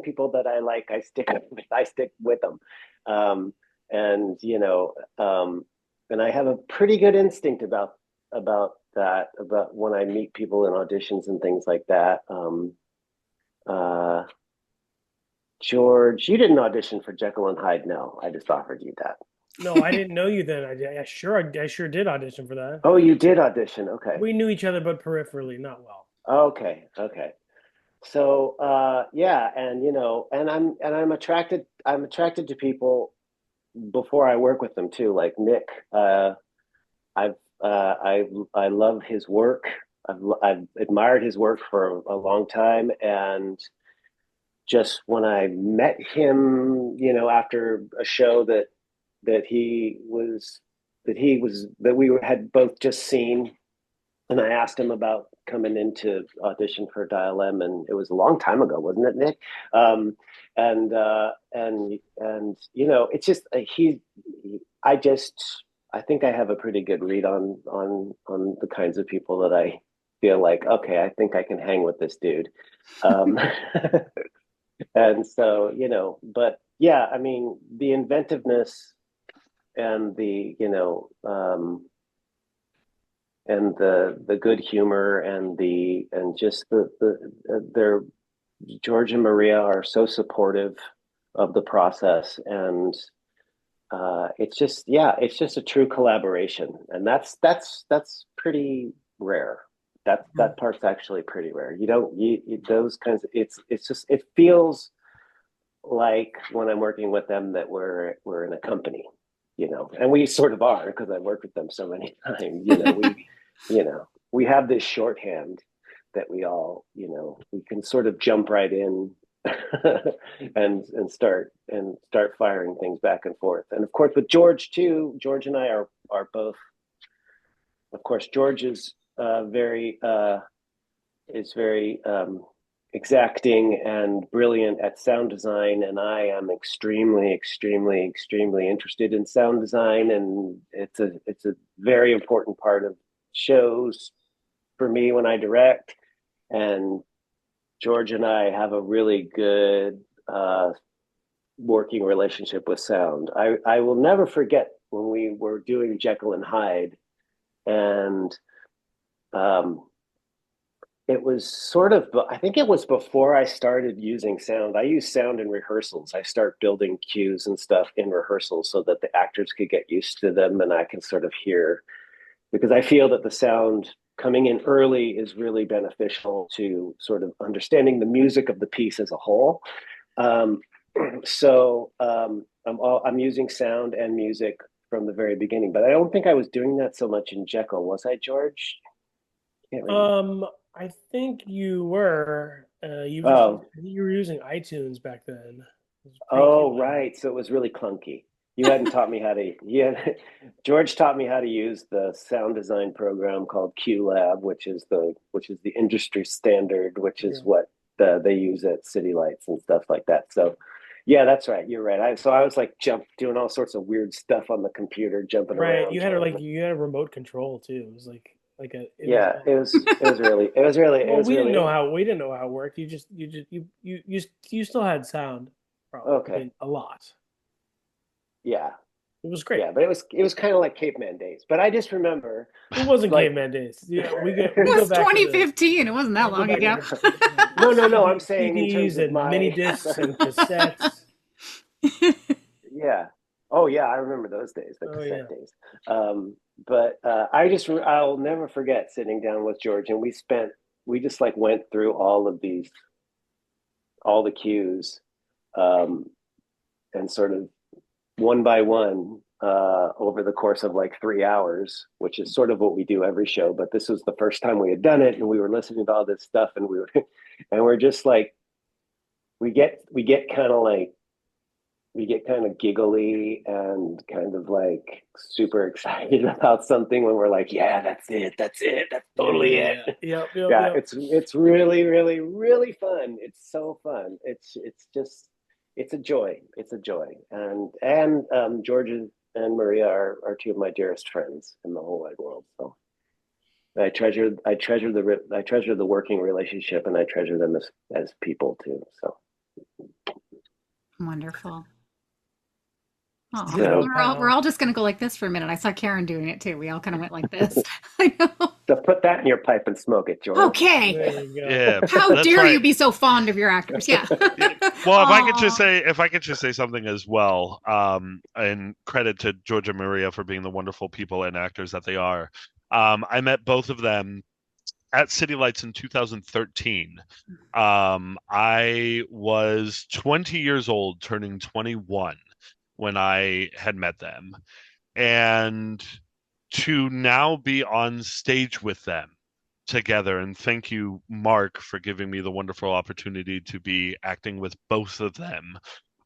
[SPEAKER 2] people that I like, I stick with them. Um, and you know, and I have a pretty good instinct about that, about when I meet people in auditions and things like that. Uh, George, you didn't audition for Jekyll and Hyde. No, I just offered you that.
[SPEAKER 3] No, I didn't know you then. I sure did audition for that.
[SPEAKER 2] Oh, you did audition. Okay.
[SPEAKER 3] We knew each other, but peripherally, not well.
[SPEAKER 2] Okay. Okay. So yeah, and you know, I'm attracted to people before I work with them too. Like Nick, I've I love his work. I've admired his work for a long time, and just when I met him, you know, after a show that he was that we had both just seen, and I asked him about coming into audition for Dial M, and it was a long time ago, wasn't it, Nick? And you know, it's just I just I think I have a pretty good read on the kinds of people that I feel like, okay, I think I can hang with this dude. Um, and so, you know, but yeah, I mean, the inventiveness and the good humor and just their George and Maria are so supportive of the process, and it's just a true collaboration, and that's pretty rare. That part's actually pretty rare. You don't those kinds of it's just it feels like when I'm working with them that we're in a company, you know, and we sort of are because I've worked with them so many times. You know, we have this shorthand that we all, you know, we can sort of jump right in and start firing things back and forth. And of course, with George too, George and I are both. Of course, George is very exacting and brilliant at sound design, and I am extremely, extremely, extremely interested in sound design, and it's a very important part of shows for me when I direct. And George and I have a really good working relationship with sound. I will never forget when we were doing Jekyll and Hyde, and um, it was sort of, I think it was before I started using sound. I use sound in rehearsals. I start building cues and stuff in rehearsals so that the actors could get used to them and I can sort of hear, because I feel that the sound coming in early is really beneficial to sort of understanding the music of the piece as a whole. Um, I'm using sound and music from the very beginning, but I don't think I was doing that so much in Jekyll, was I, George? Can't remember.
[SPEAKER 3] I think you were.
[SPEAKER 2] Oh,
[SPEAKER 3] You were using iTunes back then. It was
[SPEAKER 2] oh,
[SPEAKER 3] pre-Q.
[SPEAKER 2] right. So it was really clunky. You hadn't taught me how to. Yeah, George taught me how to use the sound design program called QLab, which is the industry standard, which is
[SPEAKER 3] Yeah.
[SPEAKER 2] what they use at City Lights and stuff like that. So, yeah, that's right. You're right. I was like doing all sorts of weird stuff on the computer, jumping
[SPEAKER 3] Right.
[SPEAKER 2] around,
[SPEAKER 3] You had
[SPEAKER 2] trying to.
[SPEAKER 3] you had a remote control too. It was like a it was
[SPEAKER 2] Yeah, it
[SPEAKER 3] well,
[SPEAKER 2] was really
[SPEAKER 3] we didn't know how it worked. You still had sound, probably. I
[SPEAKER 2] okay.
[SPEAKER 3] mean, a lot.
[SPEAKER 2] Yeah,
[SPEAKER 3] It was great.
[SPEAKER 2] yeah, but it was kind of like caveman days. But I just remember,
[SPEAKER 3] It wasn't
[SPEAKER 2] like,
[SPEAKER 3] caveman days. Yeah,
[SPEAKER 1] It
[SPEAKER 3] we go
[SPEAKER 1] was
[SPEAKER 3] back to the
[SPEAKER 1] 2015. It wasn't that
[SPEAKER 3] we go
[SPEAKER 1] long
[SPEAKER 3] back to
[SPEAKER 1] ago.
[SPEAKER 2] no. I'm saying in terms
[SPEAKER 3] CDs
[SPEAKER 2] of
[SPEAKER 3] and mini
[SPEAKER 2] my,
[SPEAKER 3] discs and cassettes.
[SPEAKER 2] yeah. Oh yeah, I remember those days, the
[SPEAKER 3] Oh yeah.
[SPEAKER 2] cassette days. But I'll never forget sitting down with George, and we just like went through all the cues, um, and sort of one by one over the course of like 3 hours, which is sort of what we do every show. But this was the first time we had done it, and we were listening to all this stuff, and and we're just like, we get kind of like we get kind of giggly and kind of like super excited about something when we're like, yeah, that's it, that's totally it.
[SPEAKER 3] Yeah. Yep.
[SPEAKER 2] Yeah,
[SPEAKER 3] Yep.
[SPEAKER 2] it's really, really, really fun. It's so fun. It's just it's a joy. It's a joy. And George and Maria are two of my dearest friends in the whole wide world. So I treasure the working relationship, and I treasure them as people too. So
[SPEAKER 1] Wonderful. Oh,
[SPEAKER 2] so
[SPEAKER 3] Ditto,
[SPEAKER 1] we're
[SPEAKER 3] pal.
[SPEAKER 1] all just gonna go like this for a minute. I saw Karen doing it too. We all kind of went like this. I know.
[SPEAKER 2] so put that in your pipe and smoke it, George.
[SPEAKER 1] Okay.
[SPEAKER 3] There you go.
[SPEAKER 4] Yeah,
[SPEAKER 1] How
[SPEAKER 4] that's
[SPEAKER 1] dare you
[SPEAKER 4] right.
[SPEAKER 1] be so fond of your actors? Yeah.
[SPEAKER 4] Yeah. Well,
[SPEAKER 1] Oh,
[SPEAKER 4] if I could just say something as well, and credit to George and Maria for being the wonderful people and actors that they are. I met both of them at City Lights in 2013. I was 20 years old, turning 21 when I had met them. And to now be on stage with them together, and thank you, Mark, for giving me the wonderful opportunity to be acting with both of them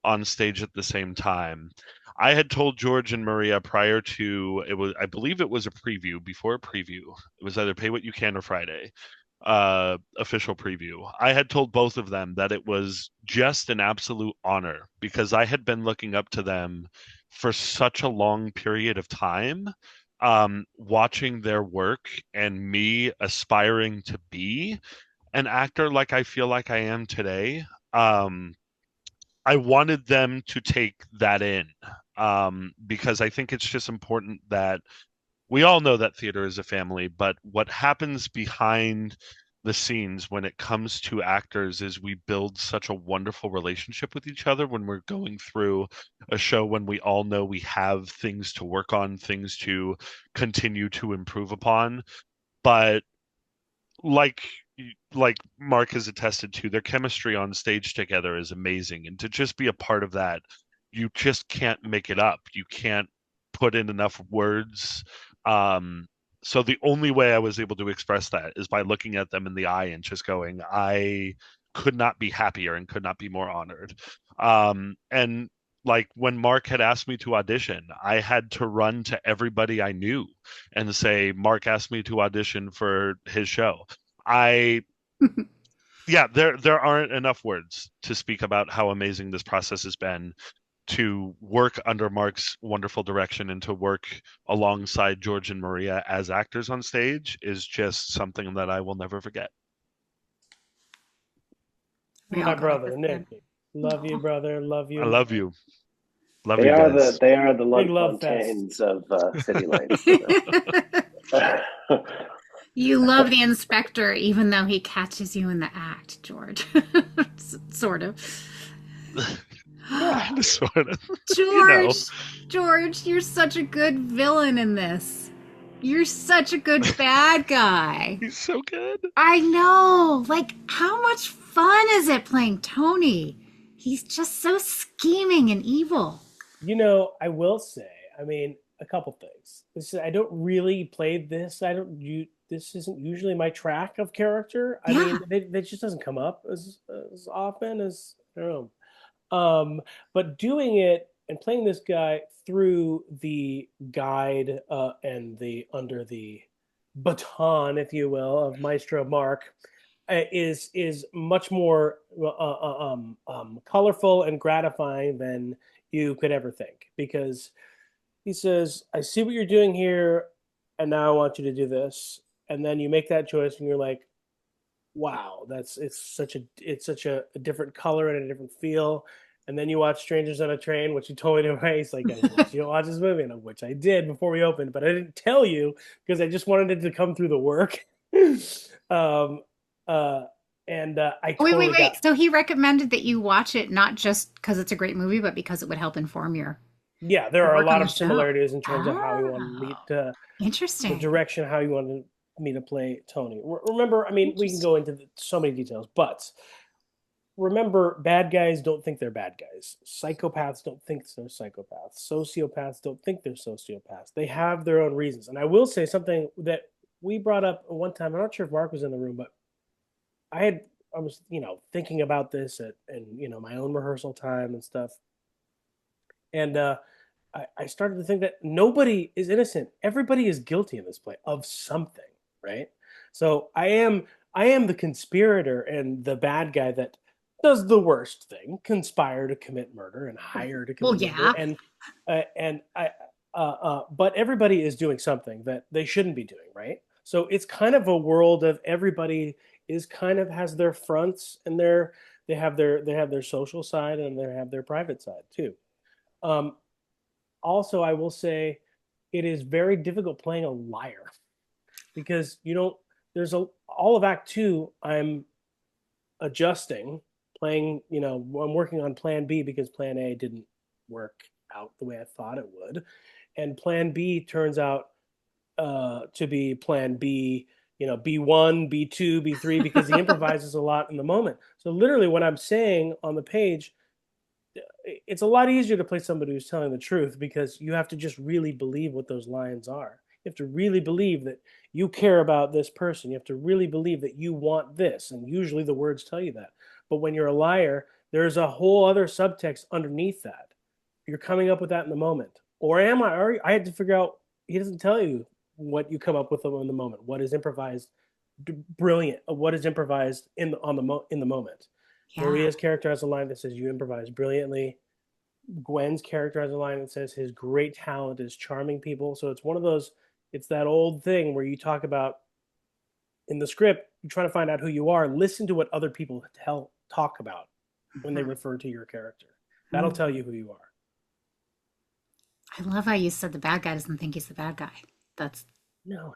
[SPEAKER 4] on stage at the same time. I had told George and Maria prior to it was, I believe it was a preview, before a preview. It was either Pay What You Can or Friday, official preview. I had told both of them that it was just an absolute honor because I had been looking up to them for such a long period of time, watching their work and me aspiring to be an actor like I feel like I am today. I wanted them to take that in, because I think it's just important that we all know that theater is a family, but what happens behind the scenes when it comes to actors is we build such a wonderful relationship with each other when we're going through a show, when we all know we have things to work on, things to continue to improve upon. But like like Mark has attested to, their chemistry on stage together is amazing. And to just be a part of that, you just can't make it up. You can't put in enough words. Um, so the only way I was able to express that is by looking at them in the eye and just going, I could not be happier and could not be more honored. And like when Mark had asked me to audition, I had to run to everybody I knew and say, Mark asked me to audition for his show. I Yeah, there aren't enough words to speak about how amazing this process has been, to work under Mark's wonderful direction and to work alongside George and Maria as actors on stage is just something that I will never forget.
[SPEAKER 1] we all
[SPEAKER 3] My
[SPEAKER 1] go like
[SPEAKER 3] brother,
[SPEAKER 1] this
[SPEAKER 3] Nick.
[SPEAKER 1] again.
[SPEAKER 3] Love you,
[SPEAKER 1] Oh,
[SPEAKER 3] brother. Love
[SPEAKER 4] I
[SPEAKER 3] you.
[SPEAKER 4] love you. Love you guys.
[SPEAKER 2] They are the
[SPEAKER 3] Big love fest.
[SPEAKER 2] Luntfontaines of City Lights.
[SPEAKER 1] you love the inspector, even though he catches you in the act, George. Sort of.
[SPEAKER 4] Kind of, sort of.
[SPEAKER 1] George, George, you're such a good villain in this. You're such a good bad guy.
[SPEAKER 4] He's so good.
[SPEAKER 1] I know. Like, how much fun is it playing Tony? He's just so scheming and evil.
[SPEAKER 3] I will say, I mean, a couple things. I don't really play this. I don't you This isn't usually my track of character. I
[SPEAKER 1] Yeah.
[SPEAKER 3] mean, it just doesn't come up as often as I don't know. But doing it and playing this guy through the guide and the under the baton, if you will, of Maestro Mark is much more colorful and gratifying than you could ever think. Because he says, "I see what you're doing here, and now I want you to do this." And then you make that choice, and you're like, wow, it's such a different color and a different feel. And then you watch Strangers on a Train, which you told me to write. He's like, I want you to watch this movie, and which I did before we opened, but I didn't tell you because I just wanted it to come through the work. um, uh, I
[SPEAKER 1] Wait, wait,
[SPEAKER 3] totally got
[SPEAKER 1] wait. So he recommended that you watch it not just because it's a great movie, but because it would help inform
[SPEAKER 3] yeah. There
[SPEAKER 1] your
[SPEAKER 3] are a
[SPEAKER 1] work on
[SPEAKER 3] lot
[SPEAKER 1] the
[SPEAKER 3] of
[SPEAKER 1] show.
[SPEAKER 3] similarities in terms of how he wanted me
[SPEAKER 1] Oh,
[SPEAKER 3] to the
[SPEAKER 1] interesting.
[SPEAKER 3] direction how you wanted me to play Tony. Remember, I mean, we can
[SPEAKER 1] Interesting.
[SPEAKER 3] go into so many details, but remember, bad guys don't think they're bad guys. Psychopaths don't think they're psychopaths. Sociopaths don't think they're sociopaths. They have their own reasons. And I will say something that we brought up one time. I'm not sure if Mark was in the room, but I was thinking about this at and my own rehearsal time and stuff. And I started to think that nobody is innocent. Everybody is guilty in this play of something, right? So I am the conspirator and the bad guy that does the worst thing, conspire to commit murder and hire to
[SPEAKER 1] Well,
[SPEAKER 3] commit murder,
[SPEAKER 1] yeah.
[SPEAKER 3] and I but everybody is doing something that they shouldn't be doing, right? So it's kind of a world of everybody is kind of has their fronts and they have their social side and they have their private side too. Um, Also, I will say it is very difficult playing a liar because you don't. There's a all of Act Two. I'm adjusting, playing. I'm working on Plan B because Plan A didn't work out the way I thought it would, and Plan B turns out to be Plan B. B1, B2, B3 because he improvises a lot in the moment. So literally, what I'm saying on the page it's a lot easier to play somebody who's telling the truth because you have to just really believe what those lines are. You have to really believe that you care about this person. You have to really believe that you want this. And usually the words tell you that. But when you're a liar, there's a whole other subtext underneath that. You're coming up with that in the moment. Or am I? Or I had to figure out, he doesn't tell you what you come up with in the moment, what is improvised brilliant, what is improvised in the moment.
[SPEAKER 1] Yeah.
[SPEAKER 3] Maria's character has a line that says, "You improvise brilliantly." Gwen's character has a line that says, "His great talent is charming people." So it's one of those. It's that old thing where you talk about in the script, you try to find out who you are. Listen to what other people talk about when they
[SPEAKER 1] Mhm.
[SPEAKER 3] refer to your character. That'll tell
[SPEAKER 1] Mm.
[SPEAKER 3] you who you are.
[SPEAKER 1] I love how you said the bad guy doesn't think he's the bad guy. That's
[SPEAKER 3] No.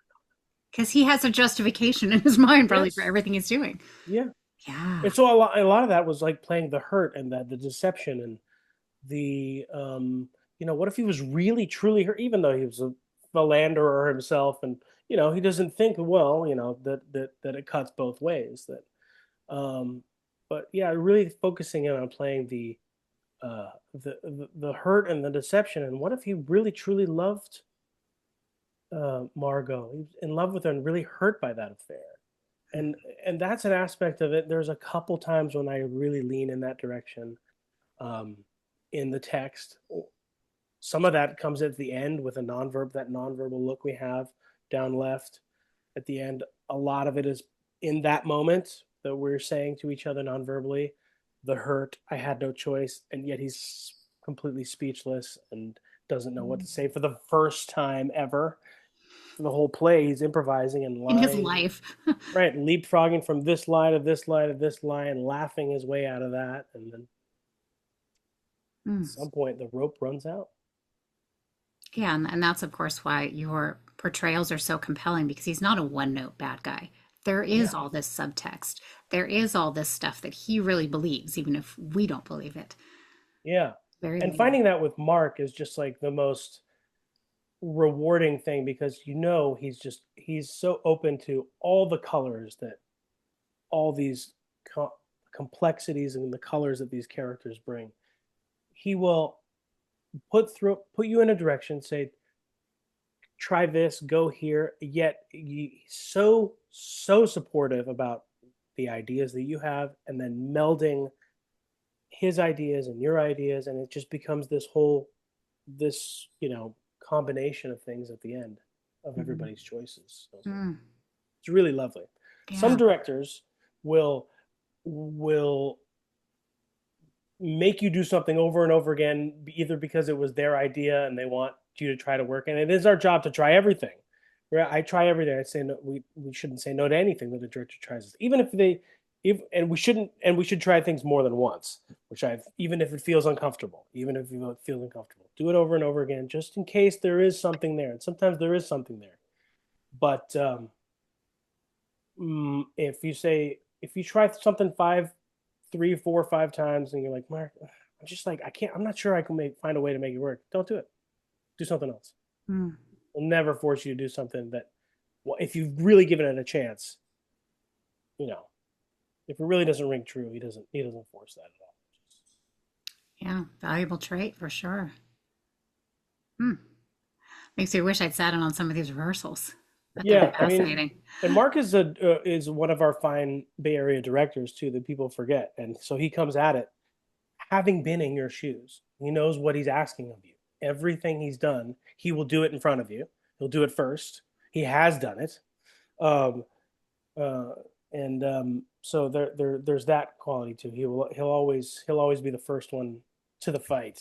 [SPEAKER 1] because he has a justification in his mind, probably for
[SPEAKER 3] Yes.
[SPEAKER 1] everything he's doing.
[SPEAKER 3] Yeah.
[SPEAKER 1] Yeah.
[SPEAKER 3] And so a lot of that was like playing the hurt and the deception and the what if he was really truly hurt, even though he was a philanderer himself, and he doesn't think well, that it cuts both ways. Um, but yeah, really focusing in on playing the hurt and the deception, and what if he really truly loved Margot? He was in love with her and really hurt by that affair. And and that's an aspect of it. There's a couple times when I really lean in that direction um, in the text. Some of that comes at the end with that nonverbal look we have down left at the end. A lot of it is in that moment that we're saying to each other nonverbally, the hurt, I had no choice, and yet he's completely speechless and doesn't know what to say for the first time ever. For the whole play, he's improvising and
[SPEAKER 1] In his
[SPEAKER 3] lying,
[SPEAKER 1] life.
[SPEAKER 3] right, leapfrogging from this line to this line to this line, laughing his way out of that, and then at
[SPEAKER 1] Mm.
[SPEAKER 3] some point the rope runs out.
[SPEAKER 1] Yeah, and that's of course why your portrayals are so compelling because he's not a one note bad guy. There is
[SPEAKER 3] Yeah,
[SPEAKER 1] all this subtext. There is all this stuff that he really believes, even if we don't believe it.
[SPEAKER 3] yeah.
[SPEAKER 1] Very
[SPEAKER 3] And
[SPEAKER 1] layered.
[SPEAKER 3] finding that with Mark is just like the most rewarding thing because he's so open to all the colors that all these complexities and the colors that these characters bring. He will put you in a direction, say, try this, go here, yet he's so supportive about the ideas that you have, and then melding his ideas and your ideas, and it just becomes this combination of things at the end of everybody's choices. So it's really lovely.
[SPEAKER 1] Yeah.
[SPEAKER 3] Some directors will make you do something over and over again, either because it was their idea and they want you to try to work. And it is our job to try everything. I try everything. I say no, we shouldn't say no to anything that a director tries. Even we should try things more than once, even if it feels uncomfortable, do it over and over again, just in case there is something there. And sometimes there is something there. But if you try something 3, 4, 5 times and you're like, Mark, I'm just like, I'm not sure I can find a way to make it work. Don't do it. Do something else. We'll never force you to do something that, well, if you've really given it a chance, if it really doesn't ring true, he doesn't force that at all.
[SPEAKER 1] Yeah, valuable trait for sure. Makes me wish I'd sat in on some of these rehearsals.
[SPEAKER 3] Yeah,
[SPEAKER 1] fascinating.
[SPEAKER 3] And Mark is one of our fine Bay Area directors too that people forget, and so he comes at it having been in your shoes. He knows what he's asking of you. Everything he's done, he will do it in front of you. He'll do it first. He has done it, so there's that quality too. He'll always be the first one to the fight.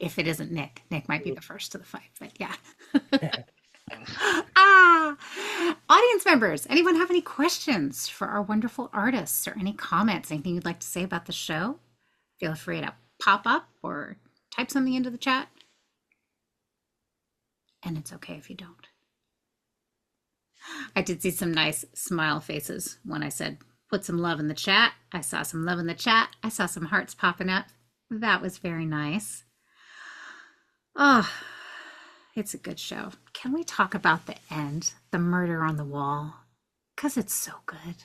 [SPEAKER 1] If it isn't Nick might be the first to the fight, but yeah. Audience members, anyone have any questions for our wonderful artists or any comments, anything you'd like to say about the show? Feel free to pop up or type something into the chat. And it's okay if you don't. I did see some nice smile faces when I said, put some love in the chat. I saw some love in the chat. I saw some hearts popping up. That was very nice. Oh, it's a good show. Can we talk about the end, the murder on the wall? Because it's so good.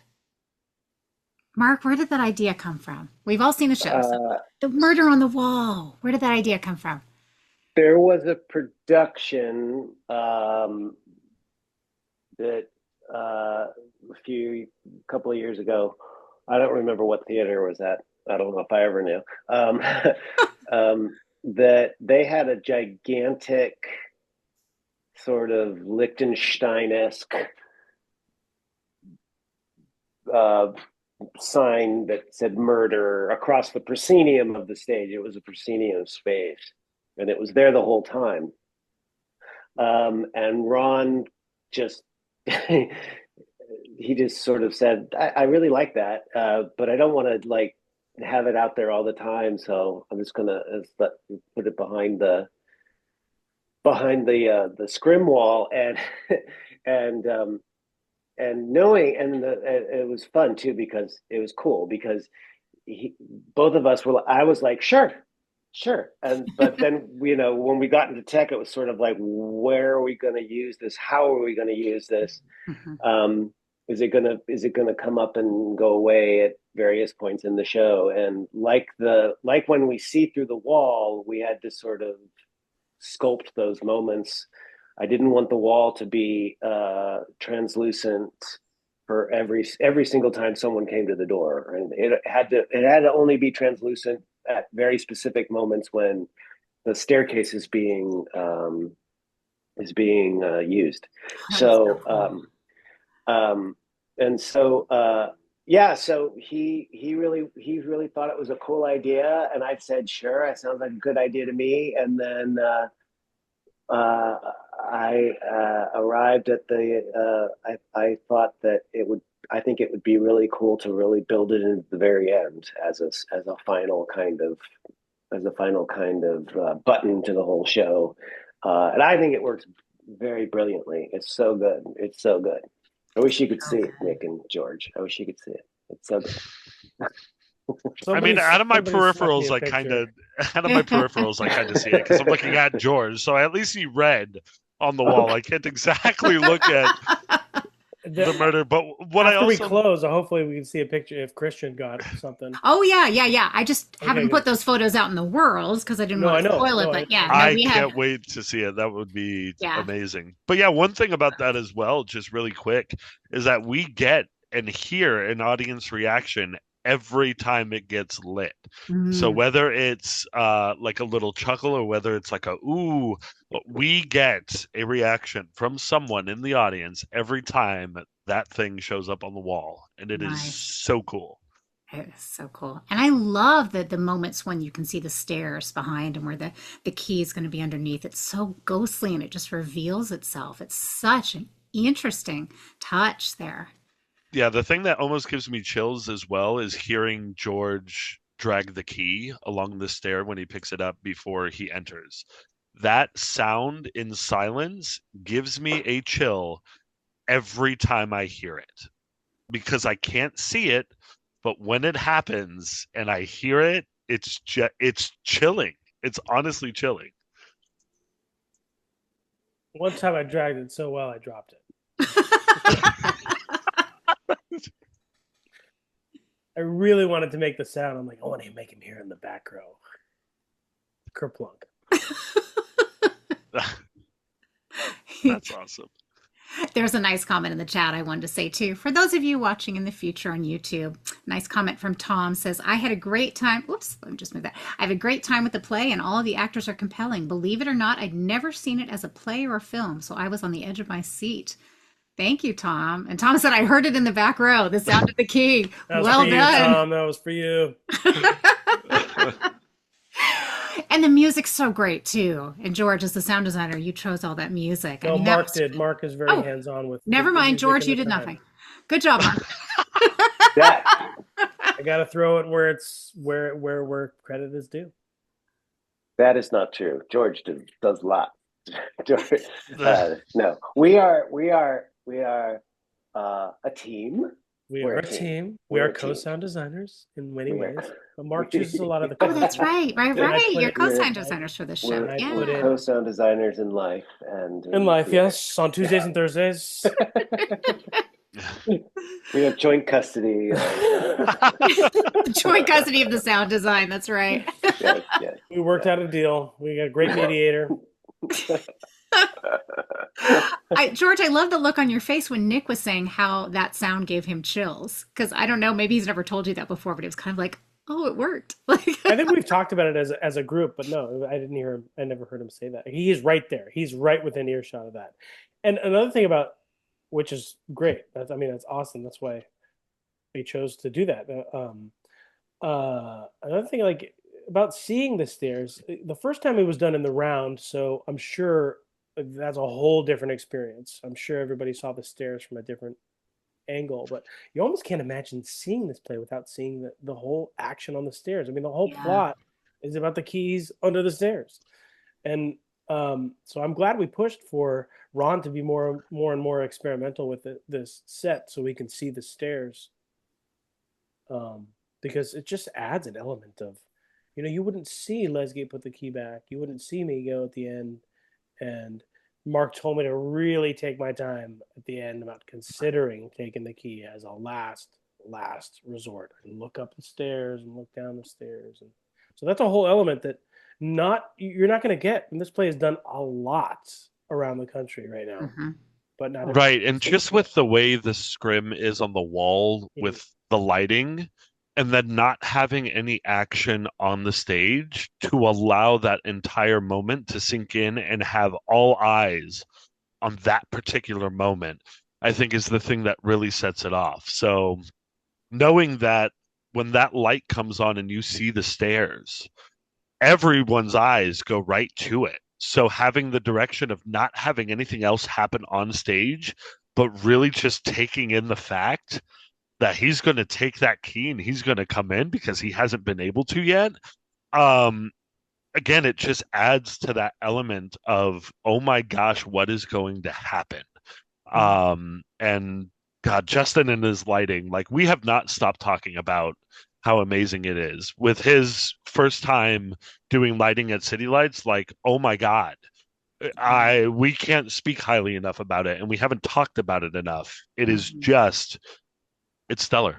[SPEAKER 1] Mark, where did that idea come from? We've all seen the show. So the murder on the wall. Where did that idea come from?
[SPEAKER 2] There was a production that a couple of years ago. I don't remember what theater it was at. I don't know if I ever knew. That they had a gigantic sort of Liechtenstein-esque sign that said murder across the proscenium of the stage. It was a proscenium space, and it was there the whole time. And Ron just he just sort of said, I really like that, but I don't want to have it out there all the time, so I'm just gonna put it behind the scrim wall, and knowing, and it was fun too because it was cool because both of us were. I was like, sure, but then when we got into tech, it was sort of like, where are we going to use this? How are we going to use this? Mm-hmm. Is it gonna come up and go away at various points in the show? And like when we see through the wall, we had to sort of sculpt those moments. I didn't want the wall to be translucent for every single time someone came to the door, and it had to only be translucent at very specific moments when the staircase is being used. So he really thought it was a cool idea, and I said, sure, that sounds like a good idea to me. And then I arrived at I thought that I think it would be really cool to really build it into the very end as a final kind of button to the whole show, and I think it works very brilliantly. It's so good. I wish you could see it, Nick and George. I wish you could see it. It's so good.
[SPEAKER 4] Out of my peripherals, I kind of see it because I'm looking at George. So I at least see red on the wall. I can't exactly look at. the murder. But what I
[SPEAKER 3] After we
[SPEAKER 4] also
[SPEAKER 3] close, hopefully we can see a picture if Christian got something.
[SPEAKER 1] Oh yeah. I just haven't
[SPEAKER 3] good.
[SPEAKER 1] put those photos out in the world because I didn't
[SPEAKER 3] No, I
[SPEAKER 1] want to
[SPEAKER 3] know.
[SPEAKER 1] spoil it.
[SPEAKER 3] No,
[SPEAKER 1] But yeah, no,
[SPEAKER 4] I
[SPEAKER 1] we have.
[SPEAKER 4] can't wait to see it. That would be
[SPEAKER 1] Yeah.
[SPEAKER 4] amazing. But yeah, one thing about that as well, just really quick, is that we get and hear an audience reaction every time it gets lit. So
[SPEAKER 1] Mm,
[SPEAKER 4] whether it's like a little chuckle or whether it's like a ooh, we get a reaction from someone in the audience every time that thing shows up on the wall, and it is
[SPEAKER 1] nice.
[SPEAKER 4] so cool.
[SPEAKER 1] It is so cool. And I love the moments when you can see the stairs behind and where the key is going to be underneath. It's so ghostly and it just reveals itself. It's such an interesting touch there.
[SPEAKER 4] Yeah, the thing that almost gives me chills as well is hearing George drag the key along the stair when he picks it up before he enters. That sound in silence gives me a chill every time I hear it because I can't see it, but when it happens and I hear it, it's chilling. It's honestly chilling.
[SPEAKER 3] One time I dragged it so well I dropped it. I really wanted to make the sound. I'm like, I want to make him hear in the back row. Kerplunk.
[SPEAKER 4] That's awesome.
[SPEAKER 1] There's a nice comment in the chat I wanted to say too. For those of you watching in the future on YouTube, nice comment from Tom says, I had a great time. Oops, let me just move that. I have a great time with the play and all of the actors are compelling. Believe it or not, I'd never seen it as a play or a film, so I was on the edge of my seat. Thank you, Tom. And Tom said, I heard it in the back row, the sound of the key.
[SPEAKER 3] That was
[SPEAKER 1] Well
[SPEAKER 3] for you,
[SPEAKER 1] done.
[SPEAKER 3] Tom. That was for you.
[SPEAKER 1] And the music's so great too. And George, as the sound designer, you chose all that music.
[SPEAKER 3] No, Mark did. Mark is very hands-on with
[SPEAKER 1] Never
[SPEAKER 3] the
[SPEAKER 1] mind,
[SPEAKER 3] music
[SPEAKER 1] George,
[SPEAKER 3] and
[SPEAKER 1] you
[SPEAKER 3] the
[SPEAKER 1] did
[SPEAKER 3] time.
[SPEAKER 1] nothing. Good job, Mark.
[SPEAKER 2] That
[SPEAKER 3] I gotta throw it where it's where credit is due.
[SPEAKER 2] that is not true. George does a lot. George, no, we are a team.
[SPEAKER 3] We are a team. We are co-sound designers in many ways. But Mark chooses a lot of the
[SPEAKER 1] Oh, that's right. You're co-sound
[SPEAKER 2] We're-
[SPEAKER 1] designers for this show.
[SPEAKER 2] We're,
[SPEAKER 1] Yeah.
[SPEAKER 2] we're co-sound designers in life and
[SPEAKER 3] in life,
[SPEAKER 2] theater.
[SPEAKER 3] yes, on Tuesdays and Thursdays.
[SPEAKER 2] We have joint custody.
[SPEAKER 1] Joint custody of the sound design. That's right.
[SPEAKER 2] Yes.
[SPEAKER 3] We worked out a deal. We got a great mediator.
[SPEAKER 1] George, I love the look on your face when Nick was saying how that sound gave him chills. Because I don't know, maybe he's never told you that before, but it was kind of like, oh, it worked.
[SPEAKER 3] I think we've talked about it as a group, but no, I didn't hear him. I never heard him say that. He is right there. He's right within earshot of that. And another thing about, which is great. That's awesome. That's why they chose to do that. Another thing, like about seeing the stairs, the first time it was done in the round, so I'm sure that's a whole different experience. I'm sure everybody saw the stairs from a different angle, but you almost can't imagine seeing this play without seeing the whole action on the stairs. I mean, the whole plot is about the keys under the stairs. And so I'm glad we pushed for Ron to be more and more experimental with this set so we can see the stairs. Because it just adds an element of, you wouldn't see Lesgate put the key back. You wouldn't see me go at the end. And Mark told me to really take my time at the end about considering taking the key as a last resort and look up the stairs and look down the stairs. And so that's a whole element that you're not going to get. And this play has done a lot around the country right now.
[SPEAKER 1] Mm-hmm.
[SPEAKER 3] But not
[SPEAKER 4] right. And just with the way the scrim is on the wall with the lighting, and then not having any action on the stage to allow that entire moment to sink in and have all eyes on that particular moment, I think is the thing that really sets it off. So knowing that when that light comes on and you see the stairs, everyone's eyes go right to it. So having the direction of not having anything else happen on stage, but really just taking in the fact that he's going to take that key and he's going to come in because he hasn't been able to yet. Again, it just adds to that element of, oh my gosh, what is going to happen? And God, Justin and his lighting, like we have not stopped talking about how amazing it is. With his first time doing lighting at City Lights, like, oh my God, We can't speak highly enough about it, and we haven't talked about it enough. It is
[SPEAKER 1] Mhm.
[SPEAKER 4] just, it's stellar.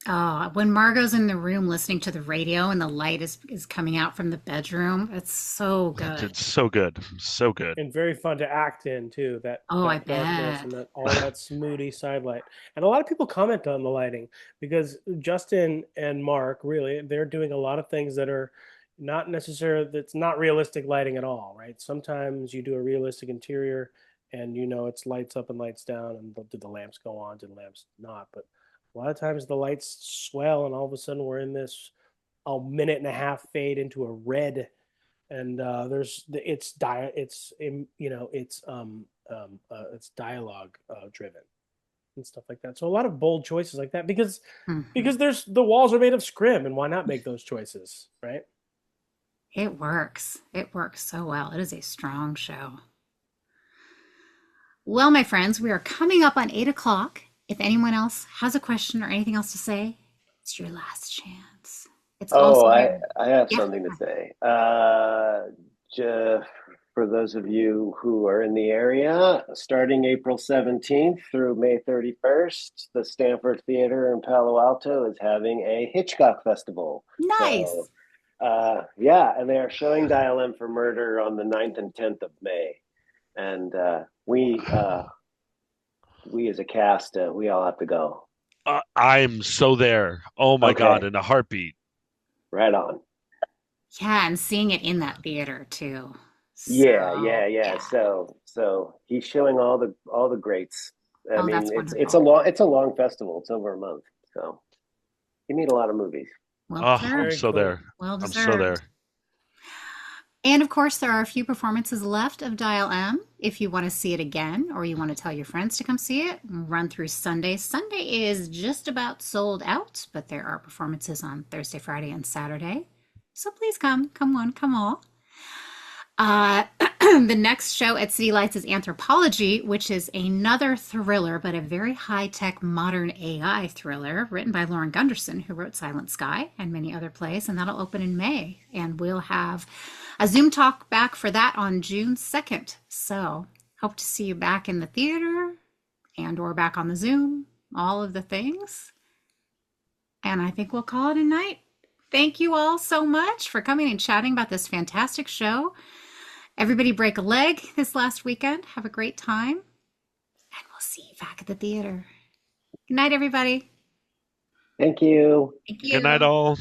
[SPEAKER 1] Oh, when Margot's in the room listening to the radio and the light is coming out from the bedroom, it's so good.
[SPEAKER 4] It's so good, so good.
[SPEAKER 3] And very fun to act in too. That
[SPEAKER 1] Oh, I
[SPEAKER 3] that darkness
[SPEAKER 1] bet.
[SPEAKER 3] and that all that smooty side light. And a lot of people comment on the lighting because Justin and Mark really they're doing a lot of things that are not necessarily that's not realistic lighting at all, right? Sometimes you do a realistic interior and it's lights up and lights down and do the lamps go on, do the lamps not? But a lot of times the lights swell and all of a sudden we're in this a minute and a half fade into a red and it's dialogue driven and stuff like that. So a lot of bold choices like that
[SPEAKER 1] Mhm.
[SPEAKER 3] because there's the walls are made of scrim, and why not make those choices, right?
[SPEAKER 1] It works. It works so well. It is a strong show. Well, my friends, we are coming up on 8 o'clock. If anyone else has a question or anything else to say, it's your last chance. It's
[SPEAKER 2] Oh,
[SPEAKER 1] also
[SPEAKER 2] I
[SPEAKER 1] very,
[SPEAKER 2] I have
[SPEAKER 1] yeah.
[SPEAKER 2] something to say. For those of you who are in the area, starting April 17th through May 31st, the Stanford Theater in Palo Alto is having a Hitchcock Festival. So,
[SPEAKER 1] Nice.
[SPEAKER 2] yeah, and they are showing Dial M for Murder on the 9th and 10th of May. And we as a cast, we all have to go.
[SPEAKER 4] I'm so there. Oh my God,
[SPEAKER 2] Okay,
[SPEAKER 4] in a heartbeat.
[SPEAKER 2] right on.
[SPEAKER 1] Yeah, and seeing it in that theater too.
[SPEAKER 2] Yeah,
[SPEAKER 1] So,
[SPEAKER 2] yeah, yeah.
[SPEAKER 1] yeah.
[SPEAKER 2] So he's showing all the greats. I
[SPEAKER 1] Oh,
[SPEAKER 2] mean,
[SPEAKER 1] that's
[SPEAKER 2] it's
[SPEAKER 1] wonderful.
[SPEAKER 2] a long festival. It's over a month, so you meet a lot of movies.
[SPEAKER 1] Well
[SPEAKER 4] Oh, I'm
[SPEAKER 3] Very
[SPEAKER 1] deserved.
[SPEAKER 4] so
[SPEAKER 3] cool.
[SPEAKER 4] there.
[SPEAKER 1] Well
[SPEAKER 4] I'm so
[SPEAKER 1] deserved.
[SPEAKER 4] there.
[SPEAKER 1] And of course, there are a few performances left of Dial M. If you want to see it again or you want to tell your friends to come see it, run through Sunday. Sunday is just about sold out, but there are performances on Thursday, Friday, and Saturday. So please come. Come one, come all. Uh, the next show at City Lights is Anthropology, which is another thriller, but a very high tech modern AI thriller written by Lauren Gunderson, who wrote Silent Sky and many other plays. And that'll open in May. And we'll have a Zoom talk back for that on June 2nd. So hope to see you back in the theater and or back on the Zoom, all of the things. And I think we'll call it a night. Thank you all so much for coming and chatting about this fantastic show. Everybody break a leg this last weekend. Have a great time. And we'll see you back at the theater. Good night, everybody.
[SPEAKER 2] Thank you.
[SPEAKER 1] Thank
[SPEAKER 4] Good night,
[SPEAKER 1] you.
[SPEAKER 4] all.